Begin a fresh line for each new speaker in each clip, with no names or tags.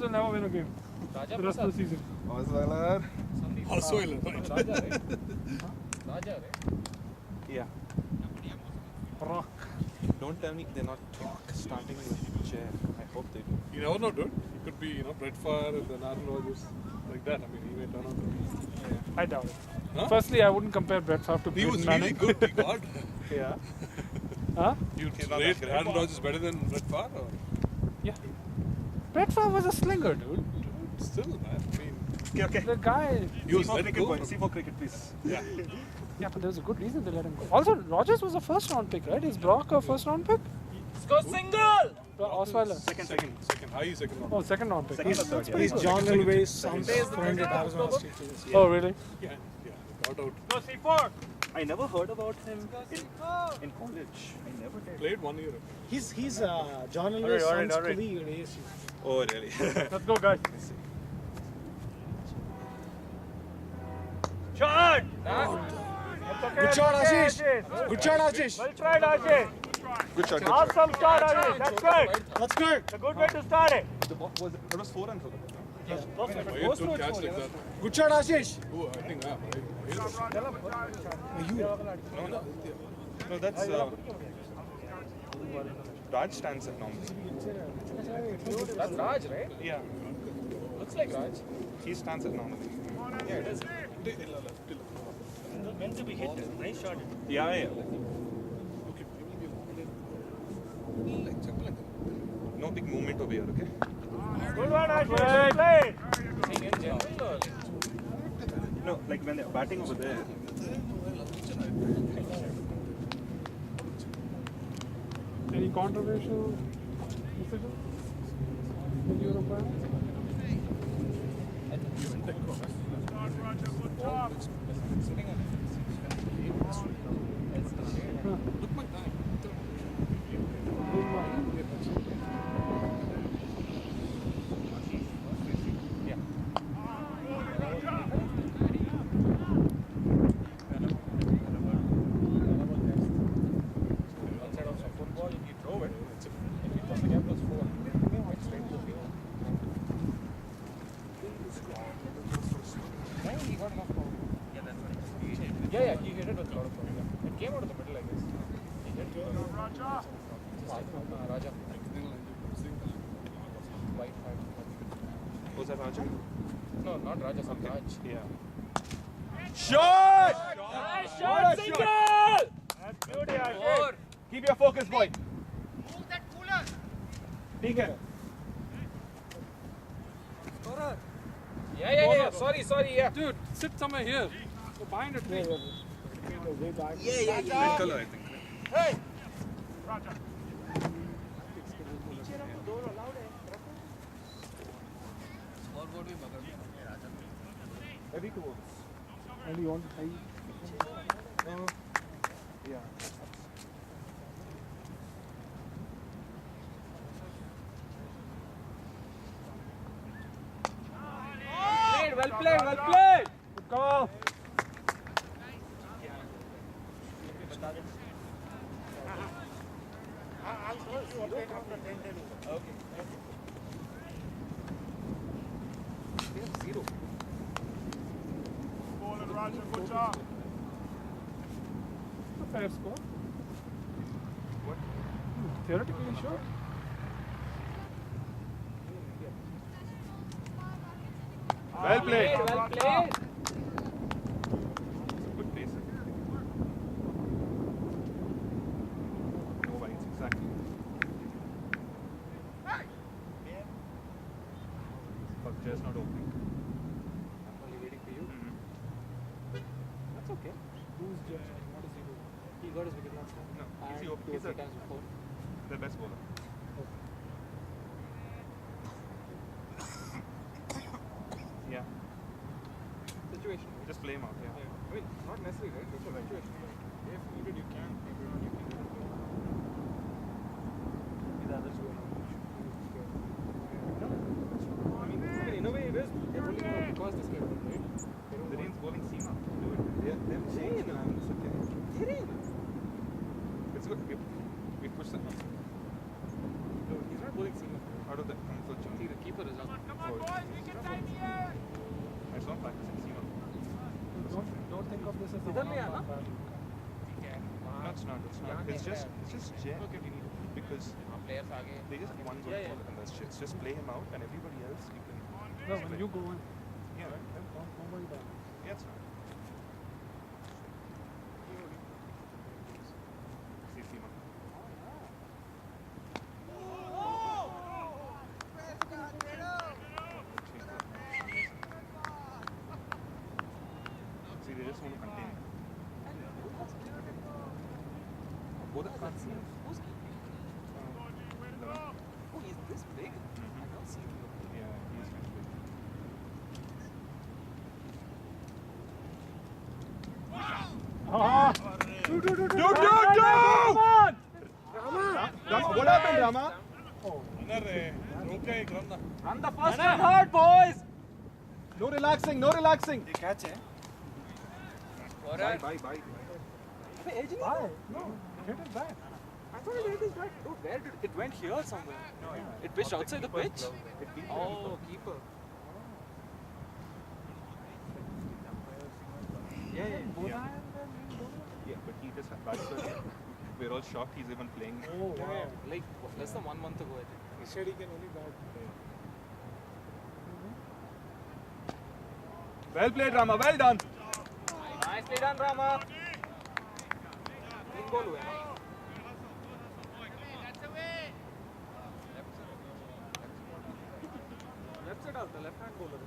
will never win a game. The rest of the season.
Osweiler.
Osweiler, right?
Raja, right? Raja, right?
Yeah.
Rock.
Don't tell me they're not starting with Chair. I hope they do.
You never know, dude. It could be, Brett Favre and then Aaron Rodgers. Like that. I mean, he may turn out to be.
I doubt it.
Huh?
Firstly, I wouldn't compare Brett Favre to
He
Peyton
was really
Manning.
good, he got.
Yeah.
Huh?
You
He's not
rate
that great.
Aaron Rodgers better than Brett Favre? Or?
Yeah. Brett Favre was a slinger, dude.
Dude, still, man. I mean,
Okay.
The guy.
he was
See for
let
cricket,
go.
boy. See for cricket, please.
Yeah.
Yeah, but there was a good reason they let him go. Also, Rodgers was a first round pick, right? Is Brock a first round pick?
Score single!
Osweiler.
Second. High second round.
Oh, second round pick.
Second or third, yeah.
He's
John
Second.
Elway's son's friend at Arizona State.
Oh, really?
Yeah. Got out.
Go C4!
I never heard about him in college. I never did.
Played 1 year.
He's John Elway's son's colleague at ASU.
Oh, really?
Let's go, guys.
Shot!
Good shot, Ashish. Good shot, Ashish.
Well tried, Ashish.
Good shot.
Awesome start, Ashish. That's good.
That's good.
It's a good way to start it.
The ball was 4 runs.
Why you don't catch like that?
Good shot, Ashish.
Oh, I think,
No, that's Raj stands at normally.
That's Raj, right?
Yeah,
Looks like Raj.
he stands at normally.
Yeah, it is.
Meant to be hit. Nice shot.
Yeah. No big movement over here, okay?
Good one, Ashish. Play. Saying in general or?
No, like when they're batting over there.
Any controversial decisions in your opinion?
Outside of some football, if you throw it, if you throw the gap plus 4, it's straight to the field. He got enough power. Yeah, he hit it with a lot of power. It came out of the middle, I guess. He hit Raja. Raja. White five.
Was that Raja?
No, not Raja, some Raj.
Yeah.
Nice shot, single! That's beauty, Ashish.
Keep your focus, boy. Take it.
Yeah. Sorry, yeah.
Dude, sit somewhere here. Go behind a tree.
Red color, I think.
Hey!
Maybe two overs.
And you want high?
Yeah.
Well played.
Good call.
Zero.
A fair score. What? Theoretically, sure.
Well played.
Well played.
Good pace. No wides, exactly. But just not opening.
Only waiting for you.
That's okay. Who's what does he do?
He got his wicket last time.
No,
And
he's
two or three times before.
the best bowler. Yeah,
Situation.
just play him out. Yeah.
I mean, not necessarily, right? It's a situation. If needed, you can. If you don't, you can. These others who are not much. I mean, in a way, it is. They're only going to because this guy, right?
The Rain's bowling Seema. Do it. They're changed, man. It's okay. It's good. We push them.
No, he's not bowling seam.
Out of the comfort zone.
See, the keeper is up.
This is
इधर ले आना.
No, it's not. It's not. It's just Jay. Okay, we need because
Players आगे.
they just have one good ball and that's it. Just play him out and everybody else you can.
No, when you go in.
Yeah.
Nobody down.
Yeah, it's fine. See, Seema. See, they just want to contain. Both are can't see.
Who's keeping? Oh, he's this big. I don't see him.
Yeah, he's really big.
Ah!
Do! Rama! What happened, Rama?
Run the first one hard, boys.
No relaxing, no relaxing.
Catch है.
Alright.
Bye.
Why? No, hit it back.
I thought it hit his back. Oh, where did it went here somewhere? No, it pitched outside the pitch. Oh, keeper.
Yeah, but he just we're all shocked he's even playing.
Oh, wow.
Like less than 1 month ago, I think.
He said he can only bat.
Well played, Rama. Well done.
Nicely done, Rama. 3 goal हुए ना? Left से डालता, left hand bowler.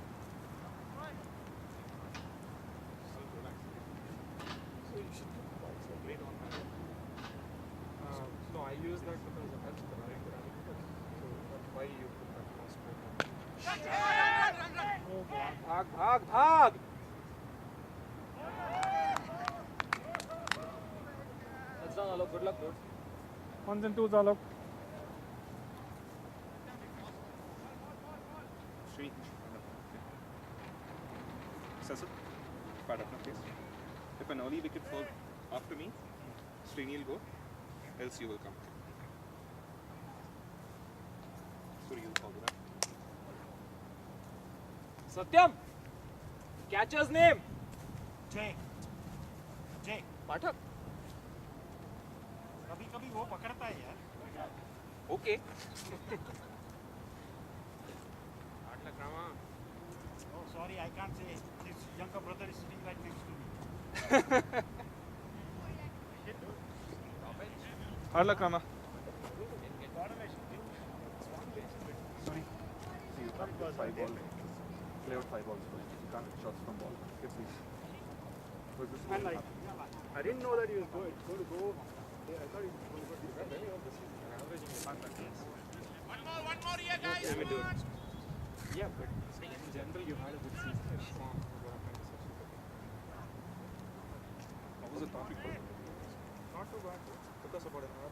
So you should keep quiet. So great on hand.
No, I use that because that's the right hand. So that's why you put that more straight on. Bhag! That's done, Alok. Good luck, dude.
1s and 2s, Alok.
Sri. Sasu. Part of my place. If an early wicket falls after me, Srini will go, else you will come. Suri, you'll follow that.
Satyam! Catcher's name?
Jay.
Pathak.
कभी वो पकड़ता है यार.
Okay.
Oh, sorry, I can't say. His younger brother is sitting right next to me.
Hard luck, Rama.
Sorry.
See, you can't play 5 balls. Play out 5 balls. You can't hit shots from ball. Okay, please. Was this
And like, I didn't know that he was going to go. Yeah, I thought he was going to go.
One more here, guys. Yeah, but in general, you had a good season.
What was the topic?
Not too bad. Took us about an hour.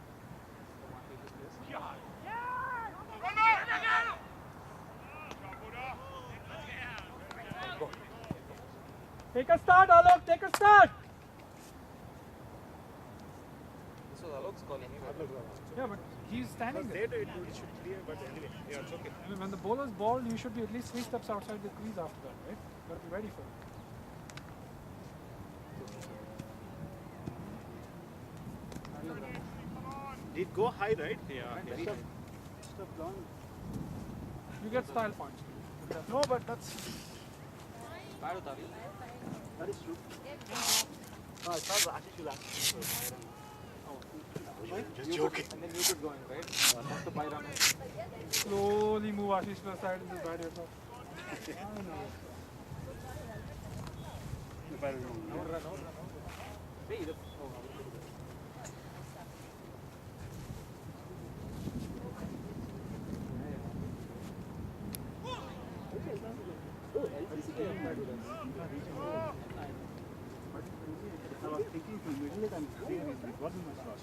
Take a start, Alok. Take a start.
This was Alok's call anyway.
Yeah, but he's standing there.
Later it should clear, but anyway, yeah, it's okay.
I mean, when the bowler's ball, you should be at least 3 steps outside the crease after that, right? You got to be ready for it.
Did go high, right?
Yeah.
You get style points.
No, but that's
Bad Utari.
that is true. No, I thought Ashish will ask. Just joking.
And then you could go in, right? Not to buy run.
Slowly move Ashish to the side and just bat yourself.
Hey, the
I was thinking to middle it and it wasn't much loss.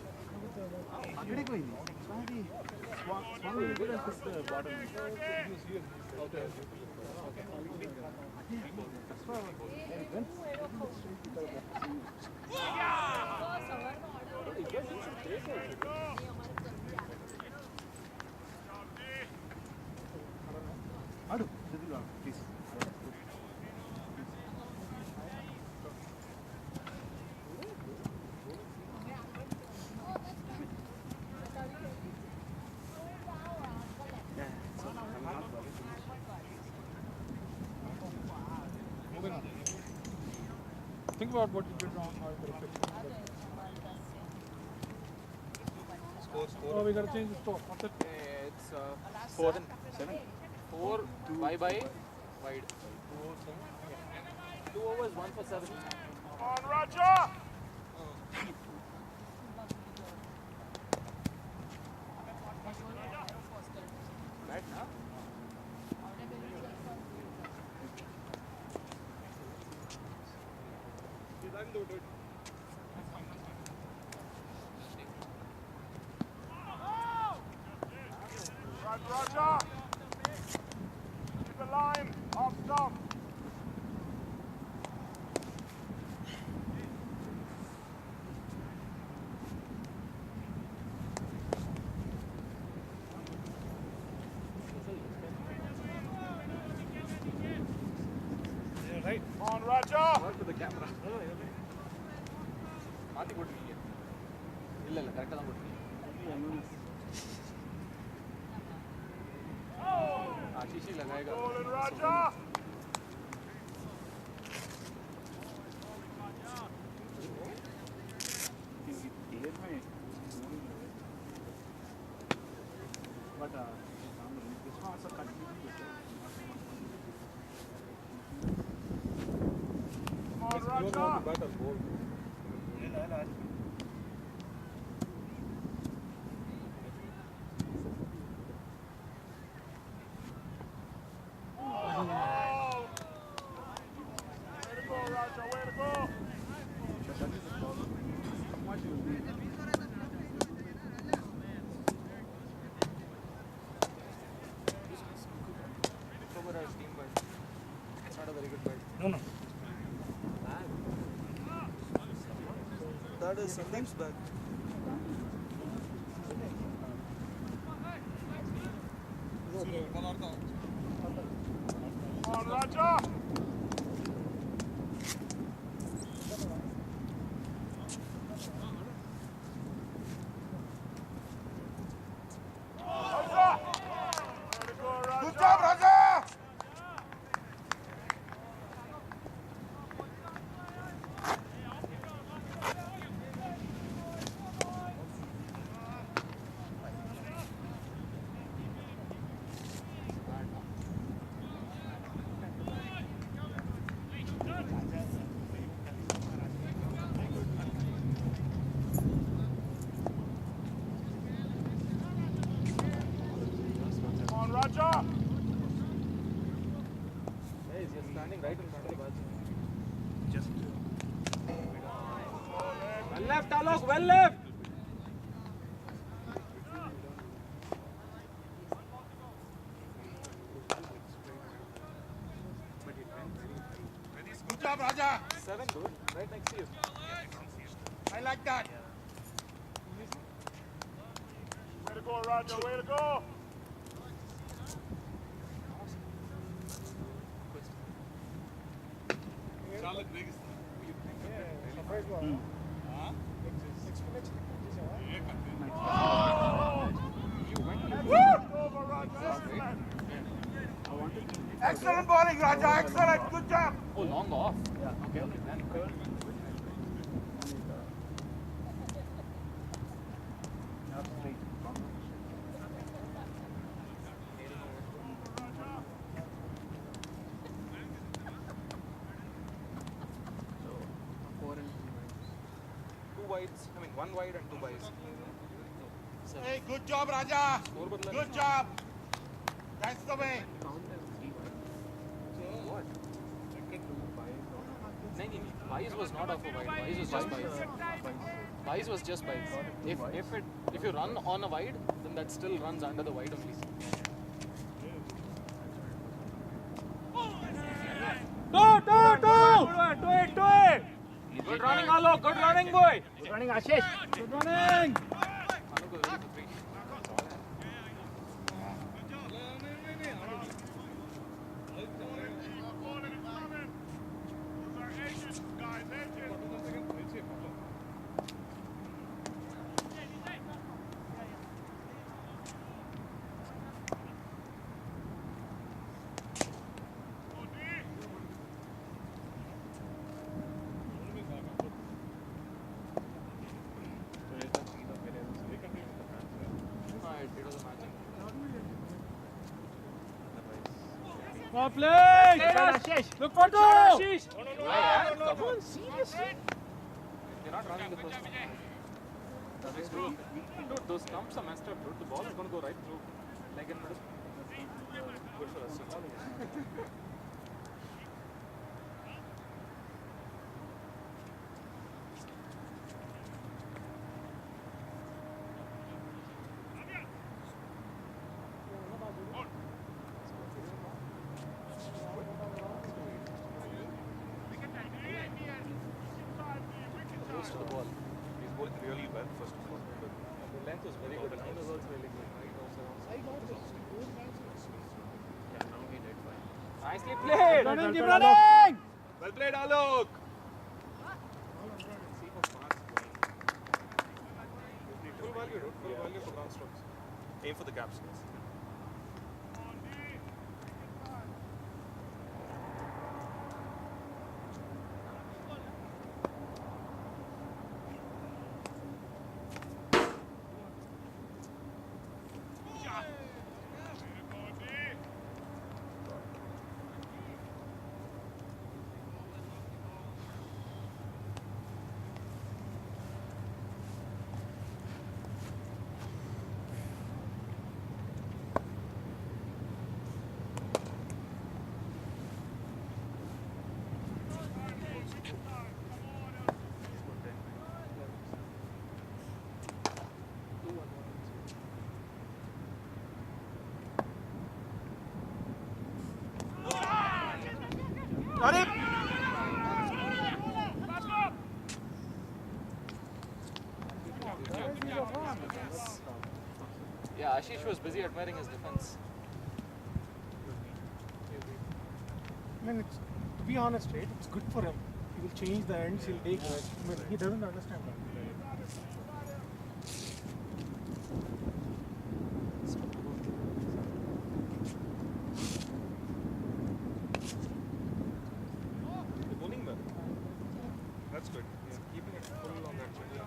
Agade koi nahi. Swami good and push the bottom.
please.
Think about what you did wrong, how you could have fixed it. Oh, we gotta change the score. What's it?
It's 7. 4 bye bye wide. 2 overs, 1 for 7.
On, Raja!
Right now?
Right, Raja! Keep the line, off stop.
Right.
On, Raja!
Not to the camera. மாத்தி போட்டுருக்கீங்க இல்ல இல்ல கரெக்டா தான் போட்டுருக்கீங்க आशीष ही लगाएगा
Ball in, Raja!
Air में but this one also continues
Come on,
You don't
Raja!
want to bat or bowl.
Way to go, Raja, way to go!
Tomorrow's team but it's not a very good bird.
No, no.
That is Sandeep's bag.
On, Raja! Raja! Way to go, Raja! Good job, Raja! Come on, Raja!
Yes, you're standing right in front of the ball. Well left, Alok, well left!
Good job, Raja!
7, dude. Right next to you.
I like that. Way to go, Raja, way to go!
Charlotte Vegas.
Over, Raja, excellent bowling, Raja, excellent, good job!
Oh, long off. Okay, okay, then.
not straight.
Two wides, I mean 1 wide and 2 byes.
Hey, good job, Raja!
Score बदला
Good job! That's the way!
What? नहीं, byes was not off a wide. Byes was just byes. Byes was just byes. If you run on a wide, then that still runs under the wide only. Do it! Good running, Alok. Good running, boy.
Good running, Ashish. Good running.
Alok was ready for 3.
Well played! Look for two!
Come on, seriously. They're not running the first one. Dude, those stumps are messed up, dude. The ball is going to go right through. Like in middle. Good for us. Close to the ball.
He's bowling really well, first of all.
The length was very good. The line was also really good. Yeah, now he did fine. Nicely played!
Running, keep running!
Well played, Alok!
Full value, dude. Full value for ground strokes.
Aim for the caps.
Got it!
Yeah, Ashish was busy admiring his defense.
I mean, to be honest, right, it's good for him. He will change the ends, he'll take it. I mean, he doesn't understand that.
They're bowling well. That's good. Yeah.
Keeping it full on that channel.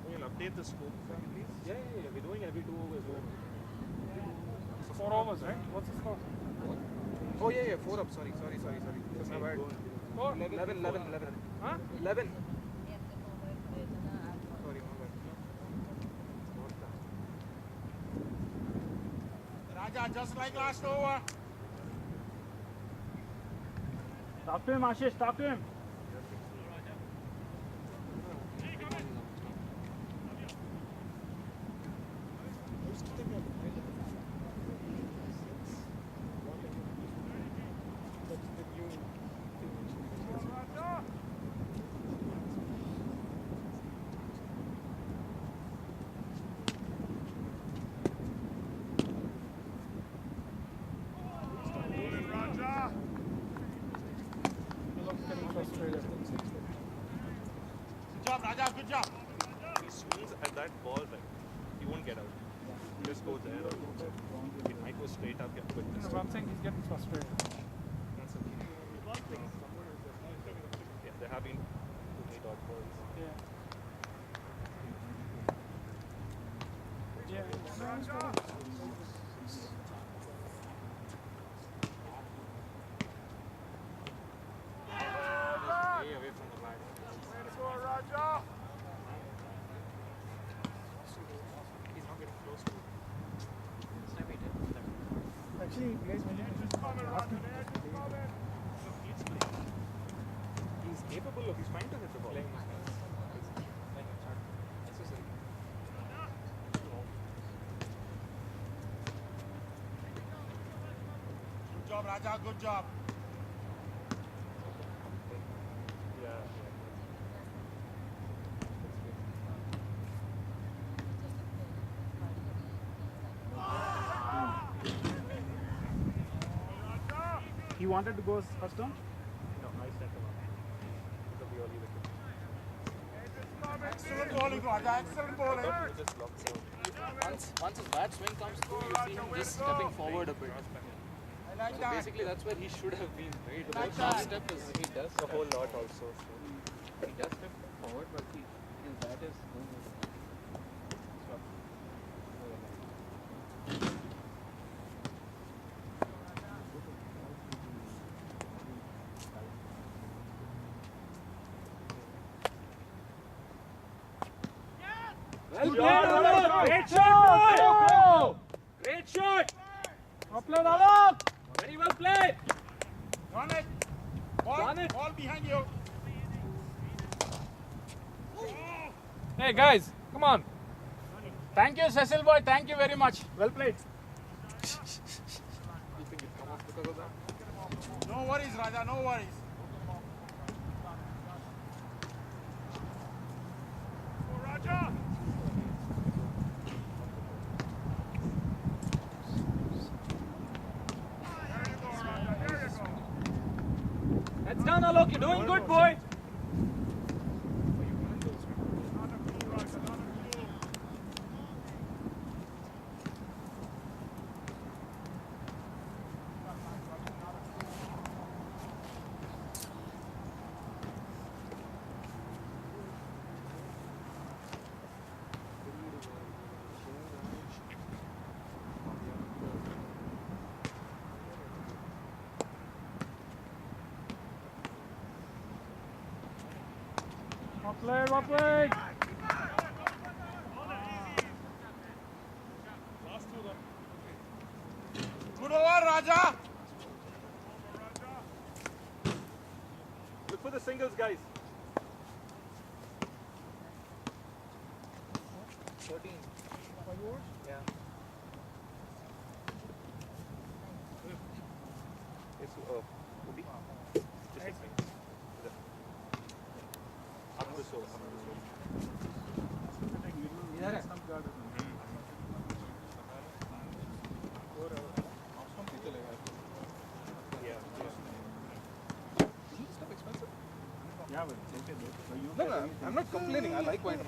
We'll update the scope for you, please.
Yeah. We're doing every 2 overs.
4 overs, right? What's the score?
Oh, yeah, 4 up. Sorry. That's my bad.
Oh,
11.
huh?
11. Sorry, my bad.
Raja, just like last over.
Talk to him, Ashish, talk to him.
Raja.
Getting frustrated.
Good job, Raja, good job.
He swings at that ball, right? He won't get out. He just go there. He might go straight up, get quick.
No, but I'm saying he's getting frustrated.
That's okay. Yeah, there have been too many dot balls.
Yeah. Yeah.
Way away from the line.
Way to go, Raja.
He's not getting close to it.
Actually, he plays many
Coming, Raja, there, just coming.
He's capable of, he's trying to hit the ball.
Good job, Raja, good job.
Yeah.
He wanted to go first down?
No, I sent him up. It'll be early wicket.
Excellent bowling, Raja, excellent bowling.
He just blocked it.
Once his bad swing comes through, you see him just stepping forward a bit.
I like
So
that.
basically, that's where he should have been. Right?
Like
The first
that.
step is he does.
A whole lot also. So.
He does step forward, but his bat is going stop.
Well played, great shot! Great shot! Well played, Alok! Very well played!
Run it. Ball behind you.
Hey guys, come on!
Thank you, Cecil boy. Thank you very much.
Well played.
You think it's come off because of that?
No worries, Raja. No worries. Go, Raja. There you go, Raja. There you go.
That's done, Alok. You're doing good, boy.
Not a fool, Raja. Not a fool.
Well played, well played.
Good over, Raja.
Look for the singles, guys.
13. Yeah.
Yes, Ubi. Just a second. Up the soul, up the soul. Yeah.
Yeah, but take it. So you
No, no, I'm not complaining. I like wine.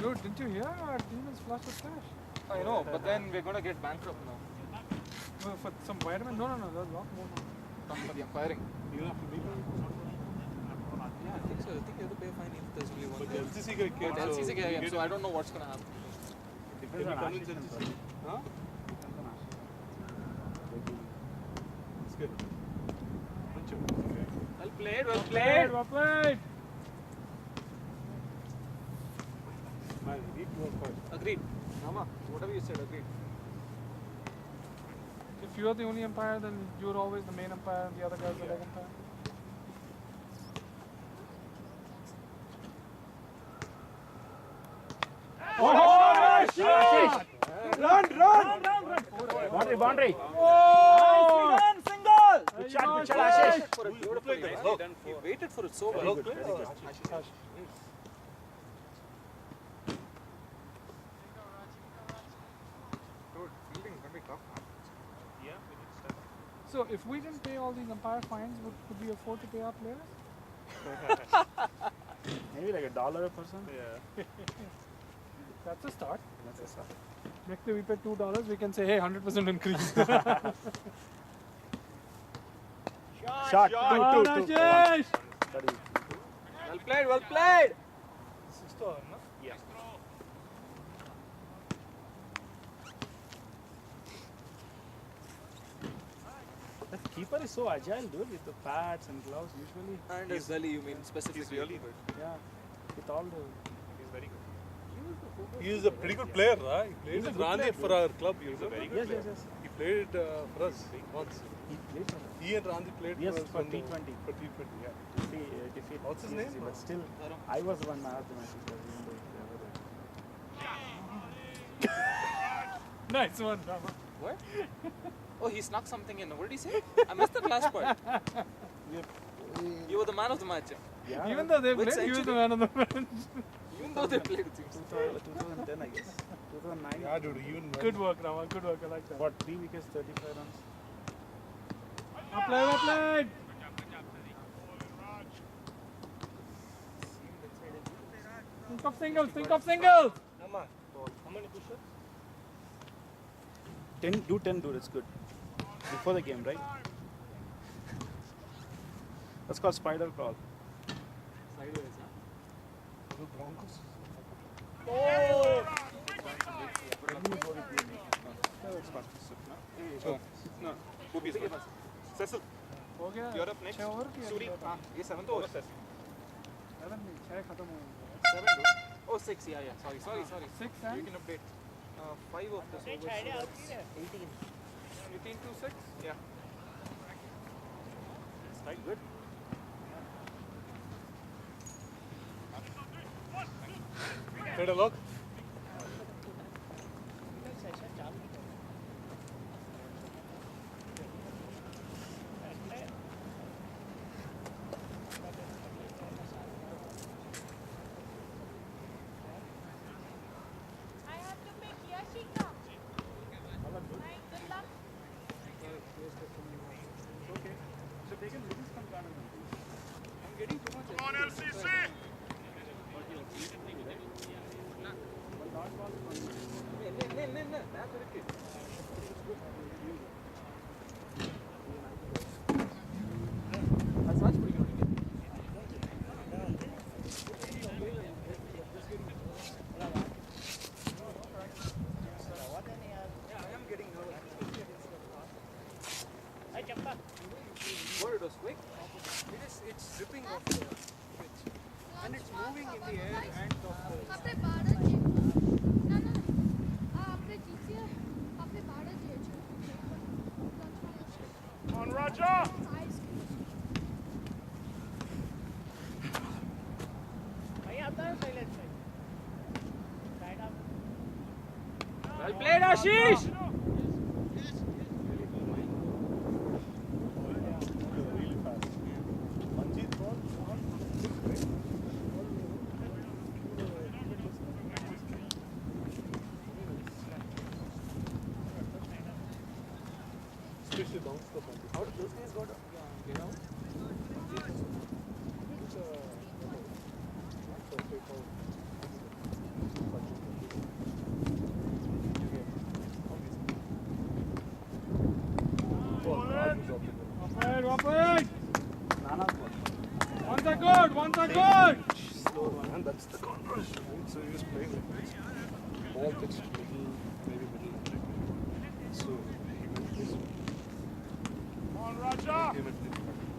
Dude, didn't you hear? Our team is flush with cash.
I know, but then we're gonna get bankrupt now.
Well, for some vitamin? No, there's a lot more now.
Come for the umpiring.
You have to be
Yeah, I think so. I think you have to pay a fine if there's only one.
but the
there.
LCC guy came.
But LCC guy, so I don't know what's gonna happen.
depends on
Can you
Ashish
convince
and
LCC?
Pradeep.
Huh?
Depends on Ashish.
It's good. Bunch of
Well played, well
Played, well played.
man, we need to work hard.
Agreed. Mama, whatever you said, agreed.
If you're the only umpire, then you're always the main umpire and the other guy's the leg umpire.
Boundary.
Oh!
Good shot, Ashish.
For a beautiful he waited for it so well.
So if we didn't pay all these umpire fines, could we afford to pay our players?
Maybe like $1 a person.
Yeah.
That's a start.
That's a start.
Next day we pay $2, we can say, hey, 100% increase.
Shot.
Come on, Ashish!
Well played, well played.
Yeah.
The keeper is so agile, dude, with the pads and gloves usually.
And his belly, you mean specifically?
He's really good.
Yeah. With all the.
He's very good.
He is a pretty good player, right? He played
He's a
in
good
Ranjit
player,
for our club. You
He's a
remember?
very good
Yes,
player.
yes, yes.
He played for us once.
He played for us.
He and Ranjit played
Yes,
for us
for
when the-
T20.
For T20, yeah.
Defeat.
What's his
PSG,
name?
But still, I was the one man of the match because even though they were there.
Nice one, Rama.
What? Oh, he snuck something in. What did he say? I missed that last part. You were the man of the match.
Yeah.
Even though they
Which
played, he was the
century?
man of the match.
Even though they played, it seems.
2010, I guess. 2009.
Yeah, dude, even when
Good work, Rama. Good work. I like that.
What, 3 wickets, 35 runs?
Well played, well played. Think of singles. Think of singles.
10, do 10, dude, it's good. Before the game, right? That's called spider crawl.
Sideways.
So, no, Gopi is good. Cecil,
हो गया
you're up next.
6 over की
Suri, ये 7th over.
7 नहीं 6 खत्म हो
7 though. Oh, 6, yeah. Sorry.
6
You
and
can update. 5 of this over. 18. 18 to 6? Yeah. Quite good.
Take a look.
I have to pick Yashika. Right, good luck.
okay. So they can release some kind of
I'm getting too much.
Come on, LCC.
That's okay. That's pretty good. What, it was quick?
it's zipping off the pitch and it's moving in the air and off the
आपने 12 जी ना आपने जीती है आपने 12 जी
Come on, Roger.
Well played, Ashish.
Really fast. Manjeet ball. Especially bounce the ball.
How did those guys got you know?
It's a take out.
Wapid.
Nana's ball.
Ones are good.
Slow one, and that's the corner. Right? So he was playing like this. Ball pitched middle, maybe middle. So he went this way.
Come on, Roger.
Came at the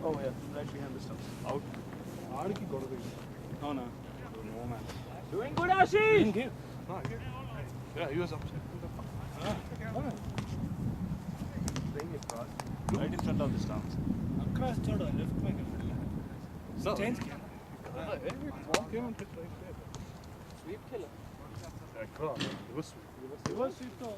Oh yeah, right behind the stumps.
out. Aadiki got away.
No, no.
No man.
Doing good, Ashish.
No, I get it. Yeah, he was upset.
Playing it cross. Right in front of the stumps. Across छोड़ो left में कर
No.
change किया
Ball came and hit right there.
Sweep killer.
Across. Reverse sweep.
reverse sweep तो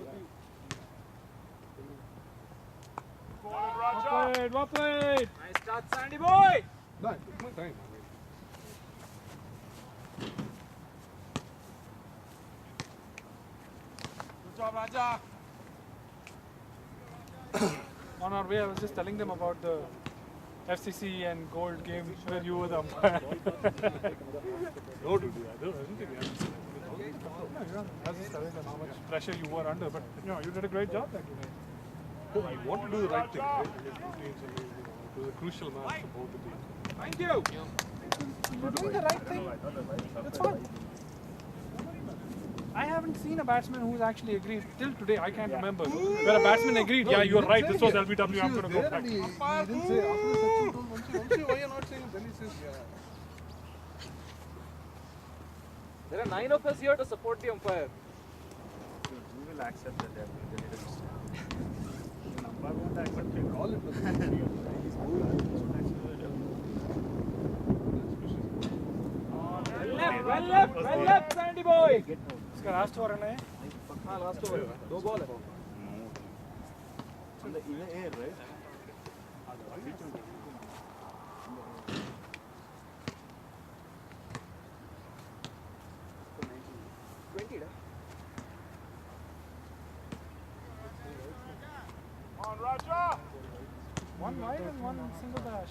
Go on, Roger.
Wapid. Nice start, Sandy boy.
No, I took my time. I mean,
Good job, Raja.
On our way, I was just telling them about the FCC and Gold game where you were the umpire.
no, dude. I don't think we have to say that.
I was just telling them how much pressure you were under, but you did a great job that day.
You want to do the right thing, right? Because two teams are, it was a crucial match for both the teams.
Thank you.
You're doing the right thing. That's fine. I haven't seen a batsman who's actually agreed till today. I can't remember where a batsman agreed. Yeah, you're right. This was LBW. I'm going to go back.
He didn't say after the Sachin told Vanshi, why you're not saying? Then he says, yeah.
There are 9 of us here to support the umpire.
you will accept that they are going to get a mistake. The umpire won't accept it.
All it was.
Well left, Sandy boy.
इसका last over है ना ये?
हाँ, last over. 2 ball है.
In the air, right?
Come on, Raja.
One wide and one single dash.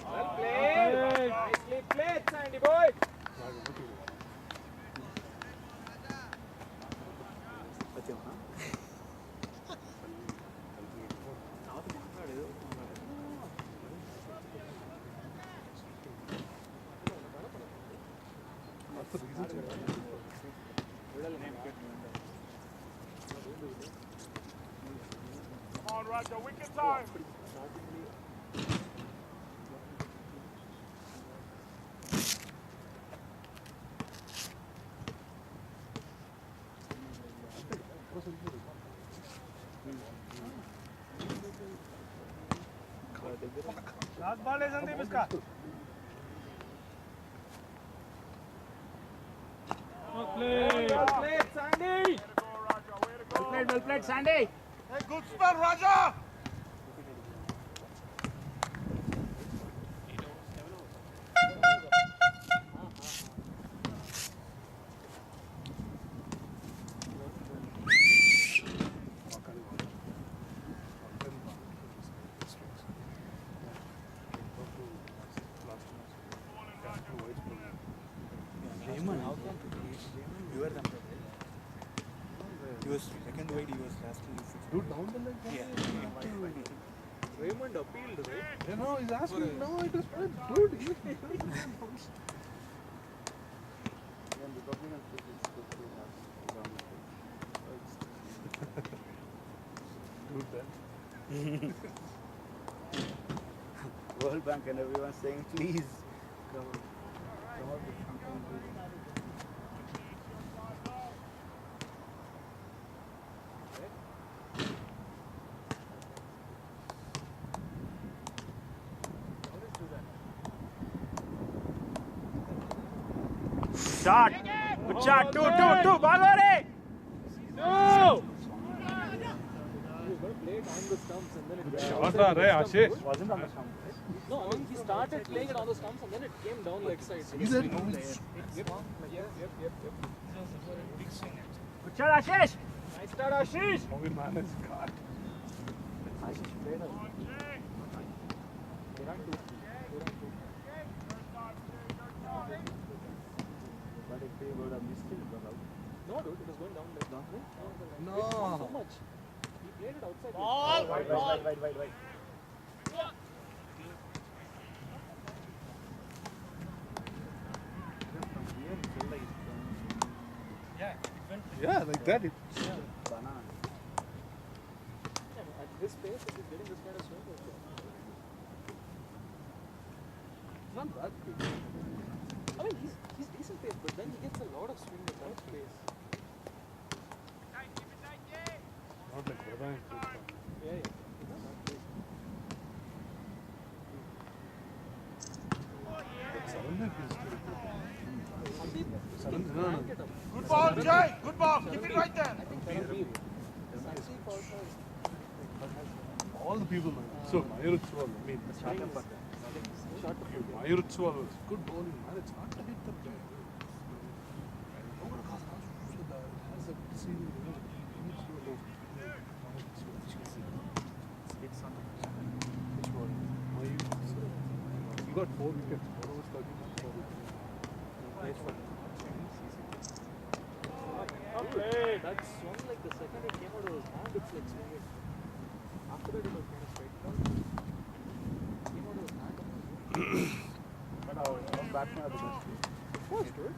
Well played. Nicely played, Sandy boy.
time.
Last ball is Sandeep iska. Well played.
Well played, Sandy.
Well played, Sandy.
Hey, good spell, Raja.
Raymond, how come you were them? He was second weight, he was asking if it's
Dude, down the leg.
Raymond appealed, right?
You know, he's asking, no, it is fine. Dude, he Dude, then.
World Bank and everyone saying, please come out with something.
Shot. Good shot. Two. Ball over. No.
Shot ra rahe Ashish.
Wasn't on the stump.
No, I mean he started playing it on the stumps and then it came down leg side.
He said, no,
Yep.
Good shot, Ashish. Nice start, Ashish.
how we manage God.
But if they would have missed it, but out.
No, dude, it was going down leg.
No.
So much. He played it outside.
Right.
Yeah, like that.
Banana.
At this pace, if he's getting this kind of swing,
It's not that big.
I mean, he's decent pace, but then he gets a lot of swing at that pace.
Not like Vedant.
Yeah. He does that pace.
Sarandeep is good.
Sandeep,
Sarandeep, no.
crank it up.
Good ball, Jay. Good ball. Keep it right there.
I think Sandeep also is
All the people, man. So, Mayuruchwal, I mean,
shot to field.
Mayuruchwal was good bowling, man. It's hard to hit the guy. Has a ceiling, you know, it's on which one? You got 4 wickets. What was 30 months? 4 wickets. Nice one.
Hey, that swung like the second it came out of his hand, it's like swinging. After that, it was kind of straight down. Came out of his hand.
But our batsmen are the best.
Of course, dude.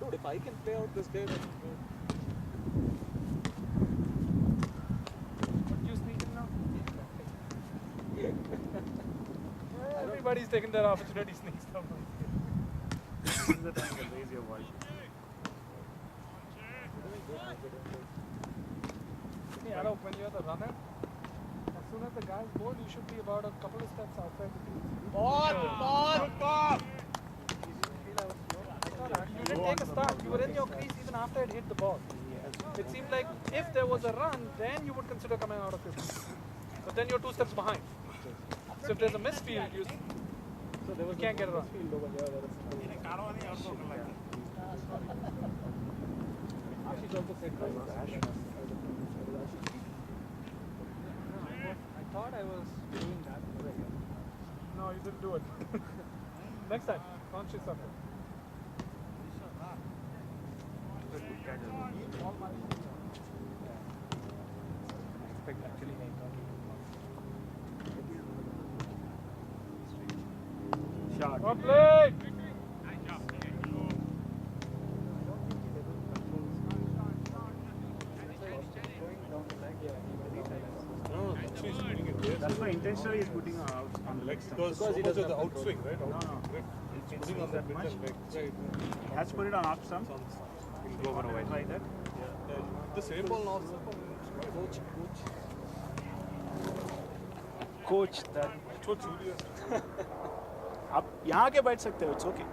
Dude, if I can play out this day, then good.
What you sneaking now? Everybody's taking their opportunity, sneaks stuff.
This is the time to raise your voice.
Yeah, I know when you're the runner, as soon as the guy's bored, you should be about a couple of steps outside the crease.
Good ball.
You didn't take a start. You were in your crease even after it hit the ball. It seemed like if there was a run, then you would consider coming out of your crease. But then you're 2 steps behind. So if there's a misfield, you can't get a run.
Ashish also said I thought I was doing that.
No, you didn't do it. Next time, conscious of it.
Shot.
Well played!
No, she's doing it.
Yesterday he's putting on the leg stump.
Because so much of the outswing, right?
No, no.
It's putting on the
that
mid
much.
and leg.
He has to put it on off stump.
He'll
Go over away. Try that.
The same ball now.
Coach that.
So serious.
आप यहाँ के बैठ सकते हो. It's okay.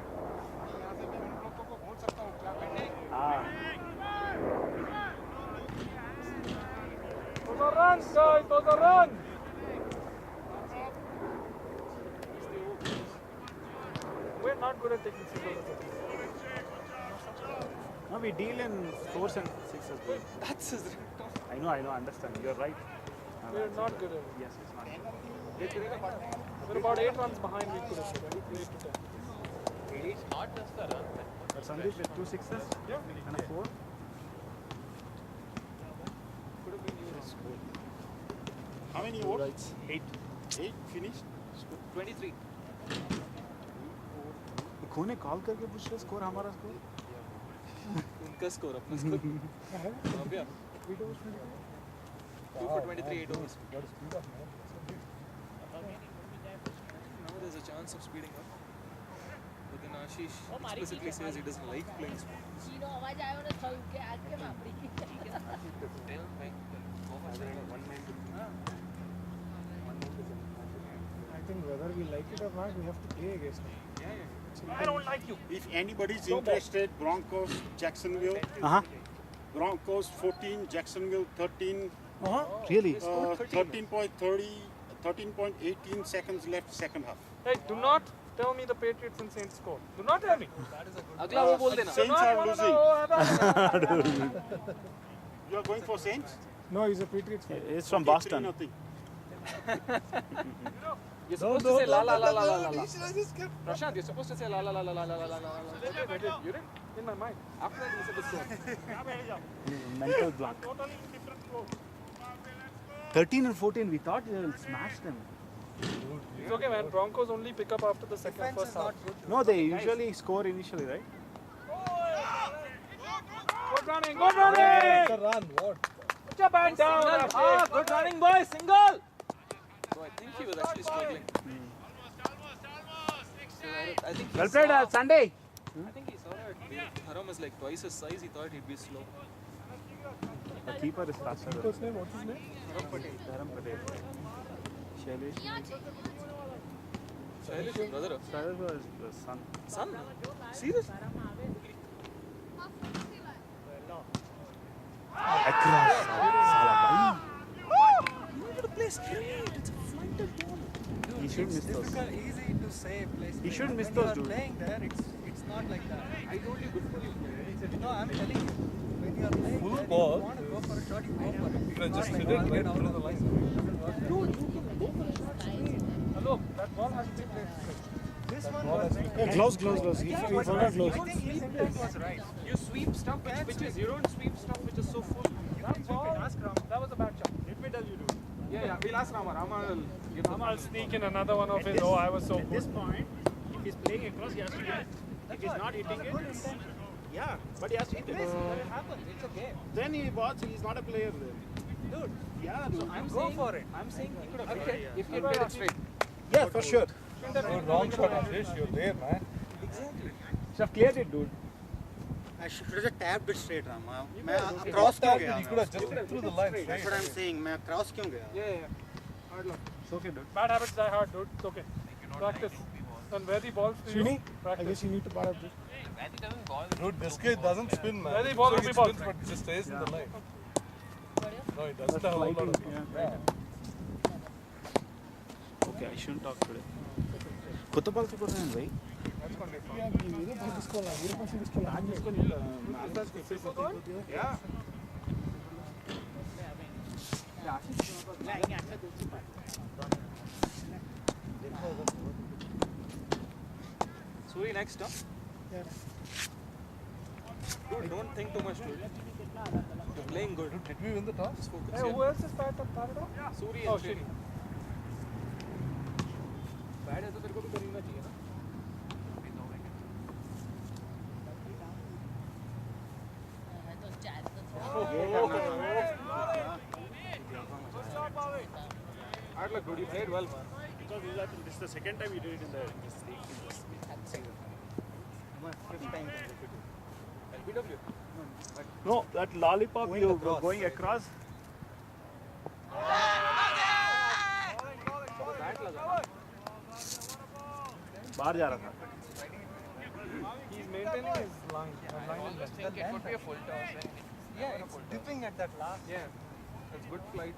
हाँ.
Those are runs, guys. Those are runs. We're not good at taking singles.
No, we deal in 4s and 6s. bro.
That's his.
I know, understand. You're right.
We're not good at it.
Yes, it's not.
We're about 8 runs behind. We could have 8 to 10.
It's not just the run.
But Sandeep with 2 6s and a 4.
Could have been you.
How many votes?
8.
8 finished.
23.
कौन call करके पूछ रहे score हमारा score
उनका score अपना score अभी 2 for 23 8 overs now there's a chance of speeding up but then Ashish explicitly says he doesn't like playing small.
ચીનો અવાજ આવ્યો ને થયું કે આ કેમ આપણી
I think whether we like it or not, we have to play against them.
I don't like you.
If anybody's interested, Broncos, Jacksonville. Broncos 14, Jacksonville 13.
Really
13.30, 13.18 seconds left, second half.
Hey, do not tell me the Patriots and Saints score. Do not tell me.
अगला वो बोल देना.
Saints are losing.
losing.
You are going for Saints?
No, he's a Patriots fan.
it's from
3
Boston
nothing.
You're supposed to say la la la la la la. Prashant, you're supposed to say la la la la la la la la la.
I did. You did? In my mind.
After that, you said the score.
mental blank 13 and 14 we thought we will smash them
It's okay, man. Broncos only pick up after the first half.
no they usually score initially right
Good running. Good running.
It's a run. What?
Put your bat down. Good running, boy. Single.
So I think he was actually struggling. So I think he
well played
saw,
Sunday
I think he saw that Haram is like twice his size. He thought he'd be slow.
the keeper is faster
What's his name? What's his name?
Dharam Patel Shailesh
Shailesh, brother.
Shailesh was the son
Son? Serious?
across Salah bhai
You gotta play straight. It's a flighted ball.
he should miss those
Easy to say place.
he should miss
When
those
you are
dude
playing there, it's not like that.
I told you good for you.
No, I'm telling you. When you are playing
Full
there,
ball.
you want to go for a shot, you go for it.
You can just
Not
hit
like
it right
out
through
of
the line.
Doesn't work that way.
Hello. That ball has to be played straight.
This one was
gloves he forgot gloves
I think his intent was right.
You sweep stuff which pitches. You don't sweep stuff which is so full.
That ball. That was a bad shot.
let me tell you dude
Yeah, we'll ask Rama. Rama will give the
I'll sneak in another one of his. Oh, I was so
at this
good.
point if he's playing across he has to hit it if he's not hitting it yeah but he has to hit it
It happens. It's a game.
then he's not a player then
Dude,
yeah dude
I'm go for it. I'm saying he could have
Okay, if you get it straight.
yeah for sure
Wrong shot, Ashish. You're there, man.
Exactly.
should have cleared it dude
I should have tapped it straight, Rama. मैं cross क्यों गया?
He could have just hit through the line
That's
straight.
what I'm saying. मैं cross क्यों गया?
Yeah. Hard luck.
it's okay dude
Bad habits die hard, dude. It's okay. Practice. And where the balls to you?
I
Practice.
guess you need to part of this.
Dude, this guy doesn't spin, man.
Where the ball will
He
be ball.
spins, but he just stays in the line. No, he doesn't have a lot of
okay I shouldn't talk today కొత్త బాల్తో కొట్టాను भाई
Suri next, huh? Dude, don't think too much, dude. You're playing good.
Did we win the toss?
Just focus.
Hey, who else is batted up?
Suri
Oh,
and
Srini.
Bat है तो तेरे को भी करना चाहिए ना. Hard luck, dude. You
played well, man.
Because this is the second time he did it in this league. Season.
Fifth time consecutive. LBW.
No, that lollipop
Going
you
across.
going across. बाहर जा रहा था.
He's maintaining his line. Line and left.
think it would be a full toss.
Yeah, it's dipping at that last.
Yeah. That's good flight.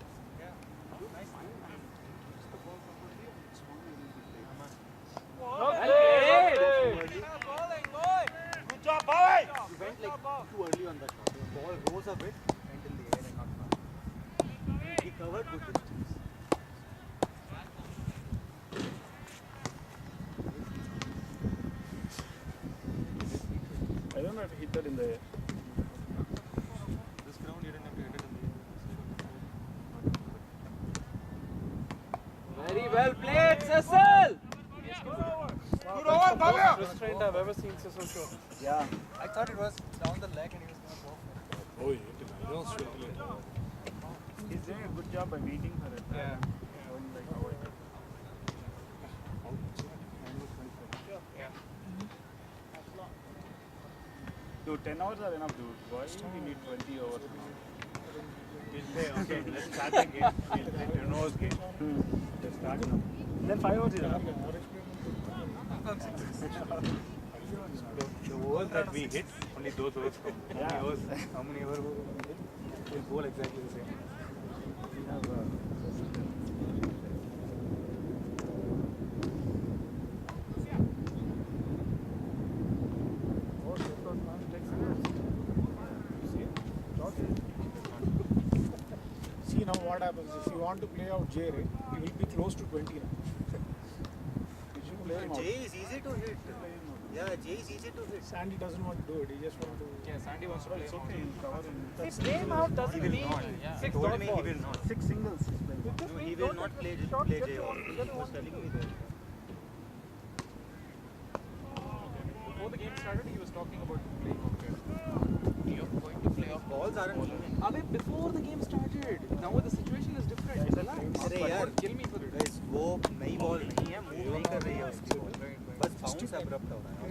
Good job, boy!
He went like too early on that shot. The ball rose a bit, went in the air and not far. He covered good distance.
I don't know if he hit that in the air.
This ground you didn't have to hit it in the air.
Very well played, Cecil.
Good over, Bhavya!
Restraint I've ever seen Cecil show.
Yeah.
I thought it was down the leg and he was going to go for it.
Oh, he hit it. I don't know. He's doing a good job by waiting for it.
Yeah.
Showing like how it. Dude, 10 hours are enough, dude. Why do we need 20 hours now? We'll say, okay, let's start the game. We'll play tomorrow's game. Let's start now. Then 5 hours is enough.
The overs that we hit, only those overs count.
Yeah.
How many overs will goal exactly the same?
We have
See now what happens if you want to play out Jay, right? You will be close to 20 now. You should play him out.
Jay is easy to hit. Yeah, Jay is easy to hit.
Sandy doesn't want to do it. He just wants to.
Yeah, Sandy wants to play
it's
him out.
okay. He'll cover him.
Hey, play him out doesn't mean
Yeah.
six
Told
dot
me
balls.
he will not.
6 singles. He's playing.
It just
No, he
means
will
don't
not
let
play
the shot
Jay
get to
off.
him.
He was telling me that.
Before the game started, he was talking about playing out here. You're going to play off.
Balls aren't moving.
Abhi, before the game started. Now the situation is different. Relax.
अरे यार,
Kill me for it.
guys, वो नई ball नहीं है, move नहीं कर रही है उसकी बॉल. बस बाउंस अब्रप्ट हो रहा है.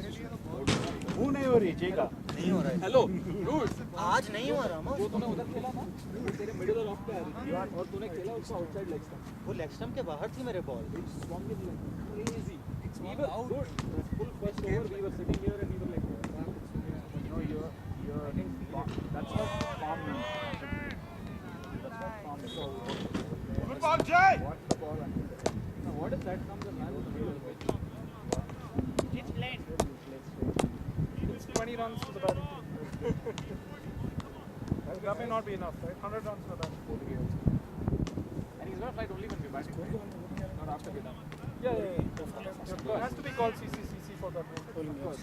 Who नहीं हो रही Jay का?
नहीं हो रहा है.
Hello, dude.
आज नहीं हो रहा
जो तूने उधर खेला था, वो तेरे मिडिल और ऑफ पे आ रही थी और तूने खेला उसको आउटसाइड लेग स्टंप.
वो लेग स्टंप के बाहर थी मेरे ball.
Swung it like crazy. We were good. Full first over, we were sitting here and we were like,
No, you're that's not farm. That's not farm. So
Good ball, Jay!
watch the ball and
now what if that comes and lands in the middle of the pitch?
It's 20 runs to the batting team. That may not be enough, right? 100 runs for that.
And he's not right only when we're batting, right? Not after we're done.
Yeah. It has to be called CCCC for that rule. Of course.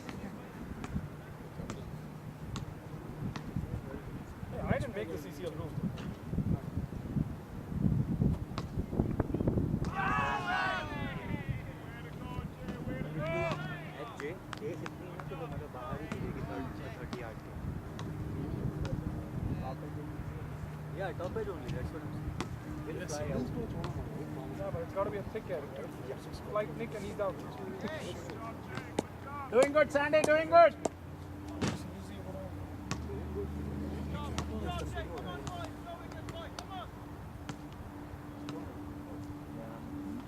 Hey, I didn't make the CCL rule.
Jay, Jay इतनी है कि वो मतलब बाहर ही गिरेगी 30 yard के. Yeah, top edge only. That's what I'm saying. He'll fly out.
Yeah, but it's got to be a thick area, right? Like Nick and he's out.
doing good, Sandy, doing good.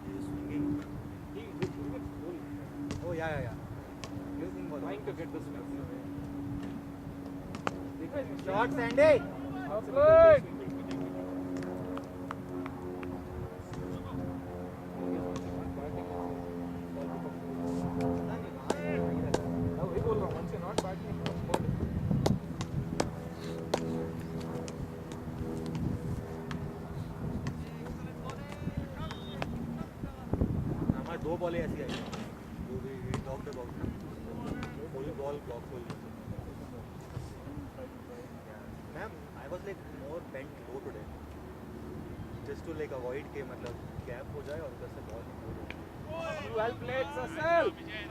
He's swinging. Oh yeah. Using ball.
Trying to get this mix.
Shot, Sandy.
That's good.
Now we bowl once you're not batting, you don't bowl.
हमारे दो बॉलें ऐसी I जो भी talked about कोई ball block हो ma'am I was like more bent low today just to like avoid के मतलब gap हो जाए और उधर से बॉल निकल जाए.
Well played, Cecil.
This is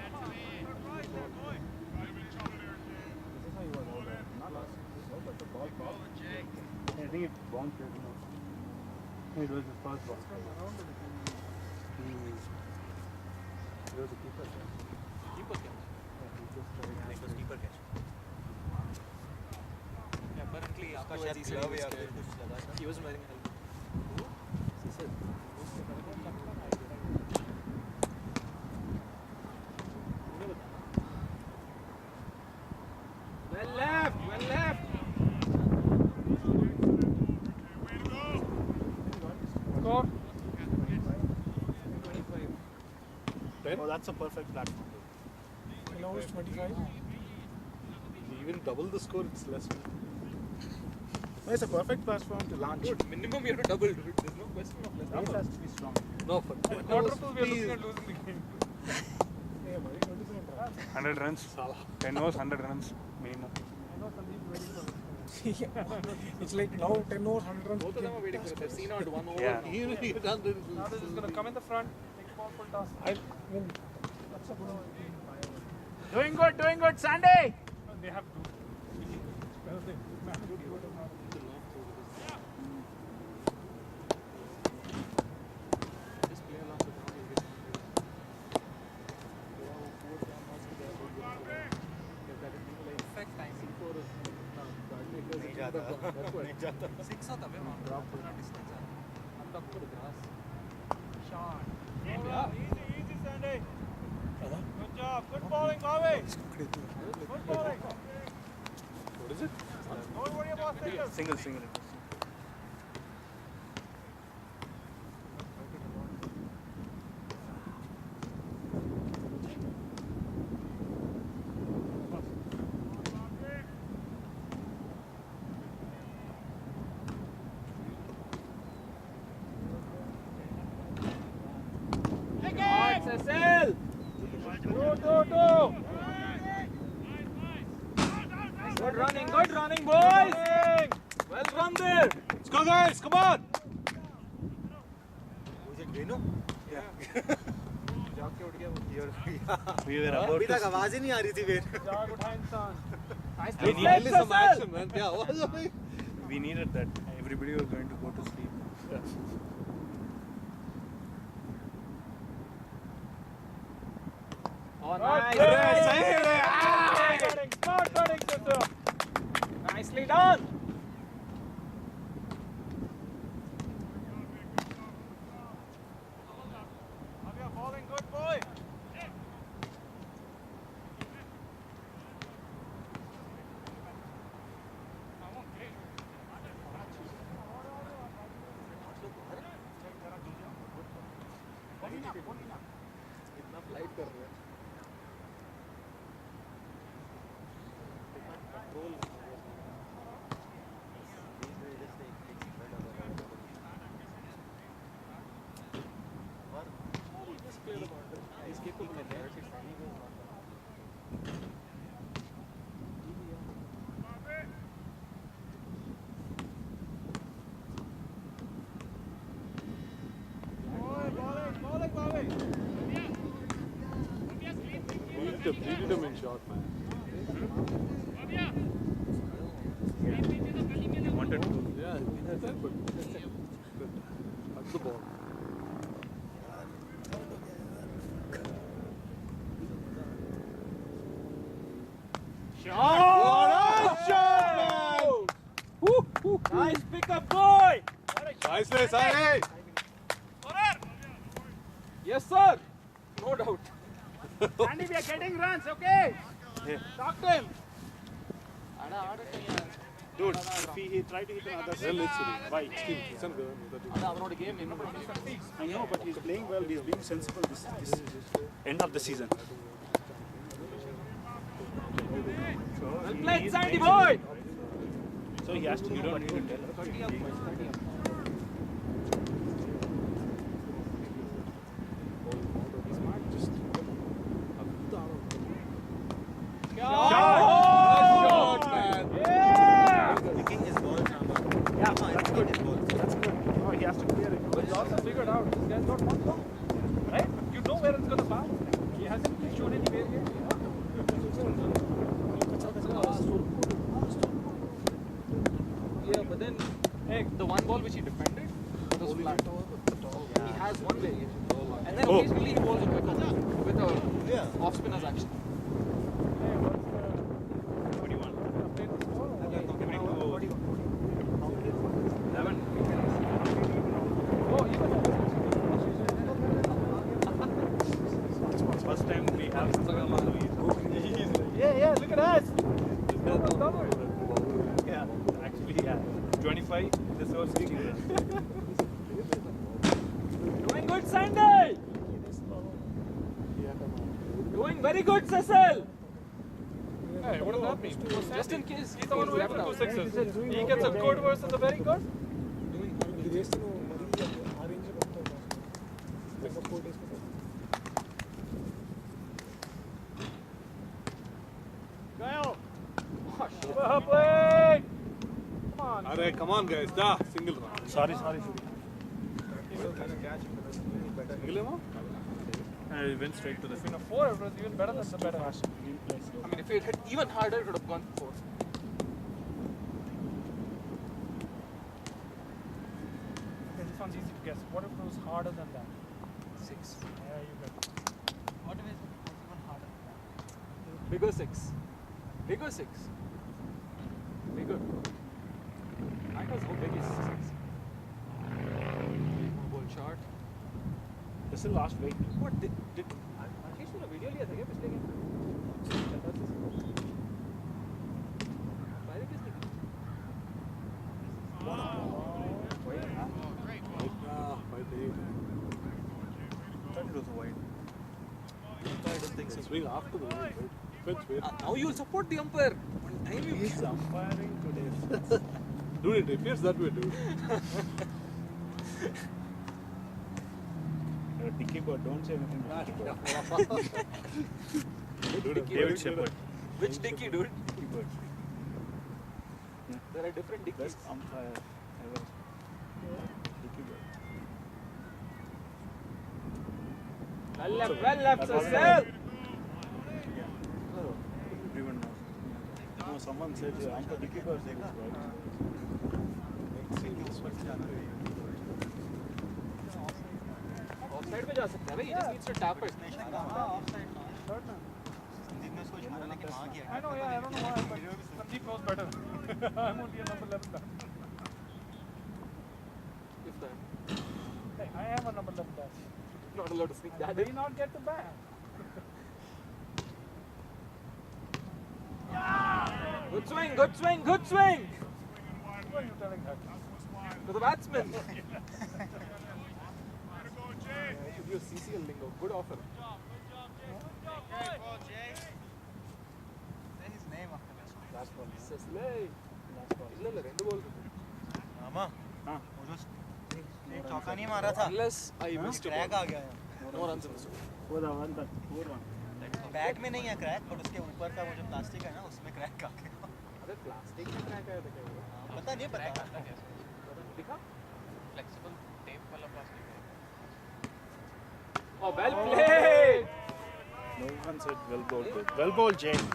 how he was out there. Not us. No, but the ball bounced. I think it bounced. It was his first ball.
He was a keeper.
Keeper catch.
It was keeper catch.
Apparently,
उसका
afterwards
शायद
he said
glove
he
या
was
फिर
scared.
कुछ लगा था.
He wasn't wearing a helmet.
Well left, well left.
Score.
10? Oh, that's a perfect platform.
Now it's 25.
Even double the score, it's less. No, it's a perfect platform to launch.
Dude, minimum you have to double. Dude. There's no question of less.
Base has to be strong.
No, for
Quadruple, we are looking at losing the game.
100 runs. 10 overs, 100 runs minimum.
It's like now 10 overs, 100 runs.
both of them are waiting for it. They've seen out 1 over.
Yeah.
now.
Now this is going to come in the front. Take ball, full toss.
That's a good one.
Doing good, Sandy!
They have to.
Just play along with how you get. Perfect timing for
नहीं जाता. नहीं जाता.
6 होता है वहाँ drop distance है. I'm talking for the grass. Shot.
Easy, Sandy. Good job. Good bowling, Bobby. Good bowling.
What is it?
Don't worry about singles.
Single.
SSL. Go. Good running, boys. Well run there.
Let's go, guys! Come on!
Was it Renu?
जाग के उठ गया वो.
We were about
अभी
to.
तक आवाज ही नहीं आ रही थी फिर.
जाग उठा इंसान.
We needed
some action, man. Yeah.
We needed that. Everybody was going to go to sleep.
Oh, nice.
Start batting, sister.
Nicely done.
Abhi bowling, good boy.
इतना फ्लाइट कर रहे हैं. Just clear the boundary. He's capable of that.
Bowling, Bobby.
Needed him in short, man. Wanted to. Yeah, he had that, but good. That's the ball.
Shot! Nice pickup, boy.
Nicely, Sandy!
Yes, sir. No doubt.
Andy, we are getting runs, okay?
Yeah.
Talk to him.
Dude, if he tried to hit another why? I know, but he's playing well. He's being sensible this end of the season.
Well played, Sandy boy.
So he has to. You don't need to tell.
30 up, 30 up.
Shot, man.
Yeah.
Picking his ball, Shama.
Yeah,
No,
that's
it's
good.
his ball.
That's good. No, he has to clear it.
But he also figured out this guy's got one ball. Right? You know where it's going to bounce. He hasn't shown anywhere yet.
Yeah, but then the one ball which he defended was flat. He has one variation. And
then occasionally he bowls a quick one with a off spinner's action.
Hey, what's the...
What do you want?
Update the score?
What do you want?
11.
Oh, even
First time we have
yeah, look at us.
Yeah, actually, yeah. 25, this was 60.
Doing good, Sandy. Doing very good, Cecil.
Hey, what does that mean?
Just in case.
He's the one who hit
left
the
out.
2 sixes. He gets a good versus a very good. Well played. Come on.
Alright, come on, guys. Da, single run.
Sorry. I went straight to the
In a 4, it was even better than the better.
I mean, if it hit even harder, it would have gone 4.
This one's easy to guess. What if it was harder than that?
6.
Yeah, you bet.
What if it's even harder?
Bigger 6. Bigger 6. Bigger. Matters how big is 6. Ball short.
This is last week.
What did Rakesh ने video लिया था क्या पिछले game firing किसने की
Thought it was wide.
Swing after the win, right?
now you'll support the umpire one time you
He's umpiring today.
Dude, it appears that way, dude.
Dicky bird, don't say anything about Dicky bird.
Dude,
David Shepard.
which Dicky dude
Dicky bird.
there are different Dickies
Best umpire ever. Dicky bird.
Well left, Cecil.
Everyone knows. No, someone said umpire Dicky bird is right.
Offside पे जा सकता है भाई he just needs to tap it
I know, yeah, I don't know why, but Sandeep knows better. I'm only a number 11 guy.
if that
Hey, I am a number 11 guy.
not allowed to speak that
May not get the bat.
Good swing, good swing, good swing.
Who are you telling that?
to the batsman you CCL lingo good offer
Last ball.
Cecil இல்ல ரெண்டு ball இருக்கு
मामा
हाँ.
वो जो एक चौका नहीं मारा था
unless I missed a
crack
ball
आ गया है
no runs in this over.
4-1.
Bat में नहीं है क्रैक बट उसके ऊपर का वो जो प्लास्टिक है ना उसमें क्रैक आ गया
अरे प्लास्टिक में क्रैक आया था क्या हुआ
पता नहीं पता
दिखा
फ्लेक्सिबल टेप वाला प्लास्टिक है
Oh, well played.
No one said well bowled. Well bowled, Jane.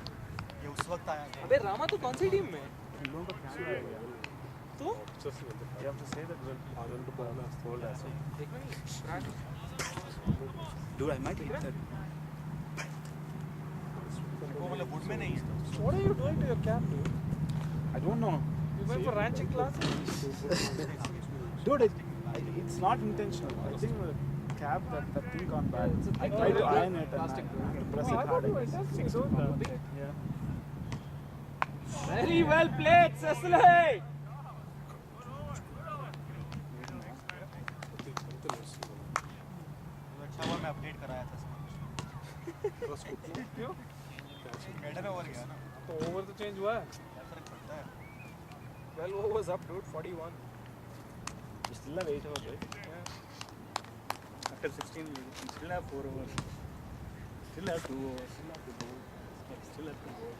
ये उस वक्त आया था
अबे रामा तो कौन सी टीम में तो
You have to say that well bowled as well.
देखना नहीं crack
Dude, I might hit that.
वो मतलब वुड में नहीं है
What are you doing to your cap, dude?
I don't know.
You went for ranching classes?
Dude, it's not intentional. I think the cap, that thing gone bad. I tried to iron it and I
Plastic.
had to press
Oh, I
it
thought
hard.
you were intentionally doing that.
Yeah.
Very well played, Cecil.
अच्छा हुआ मैं update कराया था
क्यों?
Better over गया ना
तो over तो चेंज हुआ है.
क्या फर्क पड़ता है
12 overs up dude 41
You still have 8 overs, right? Yeah. After 16, you still have 4 overs. Still have 2 overs. Still have to bowl. Still have to bowl.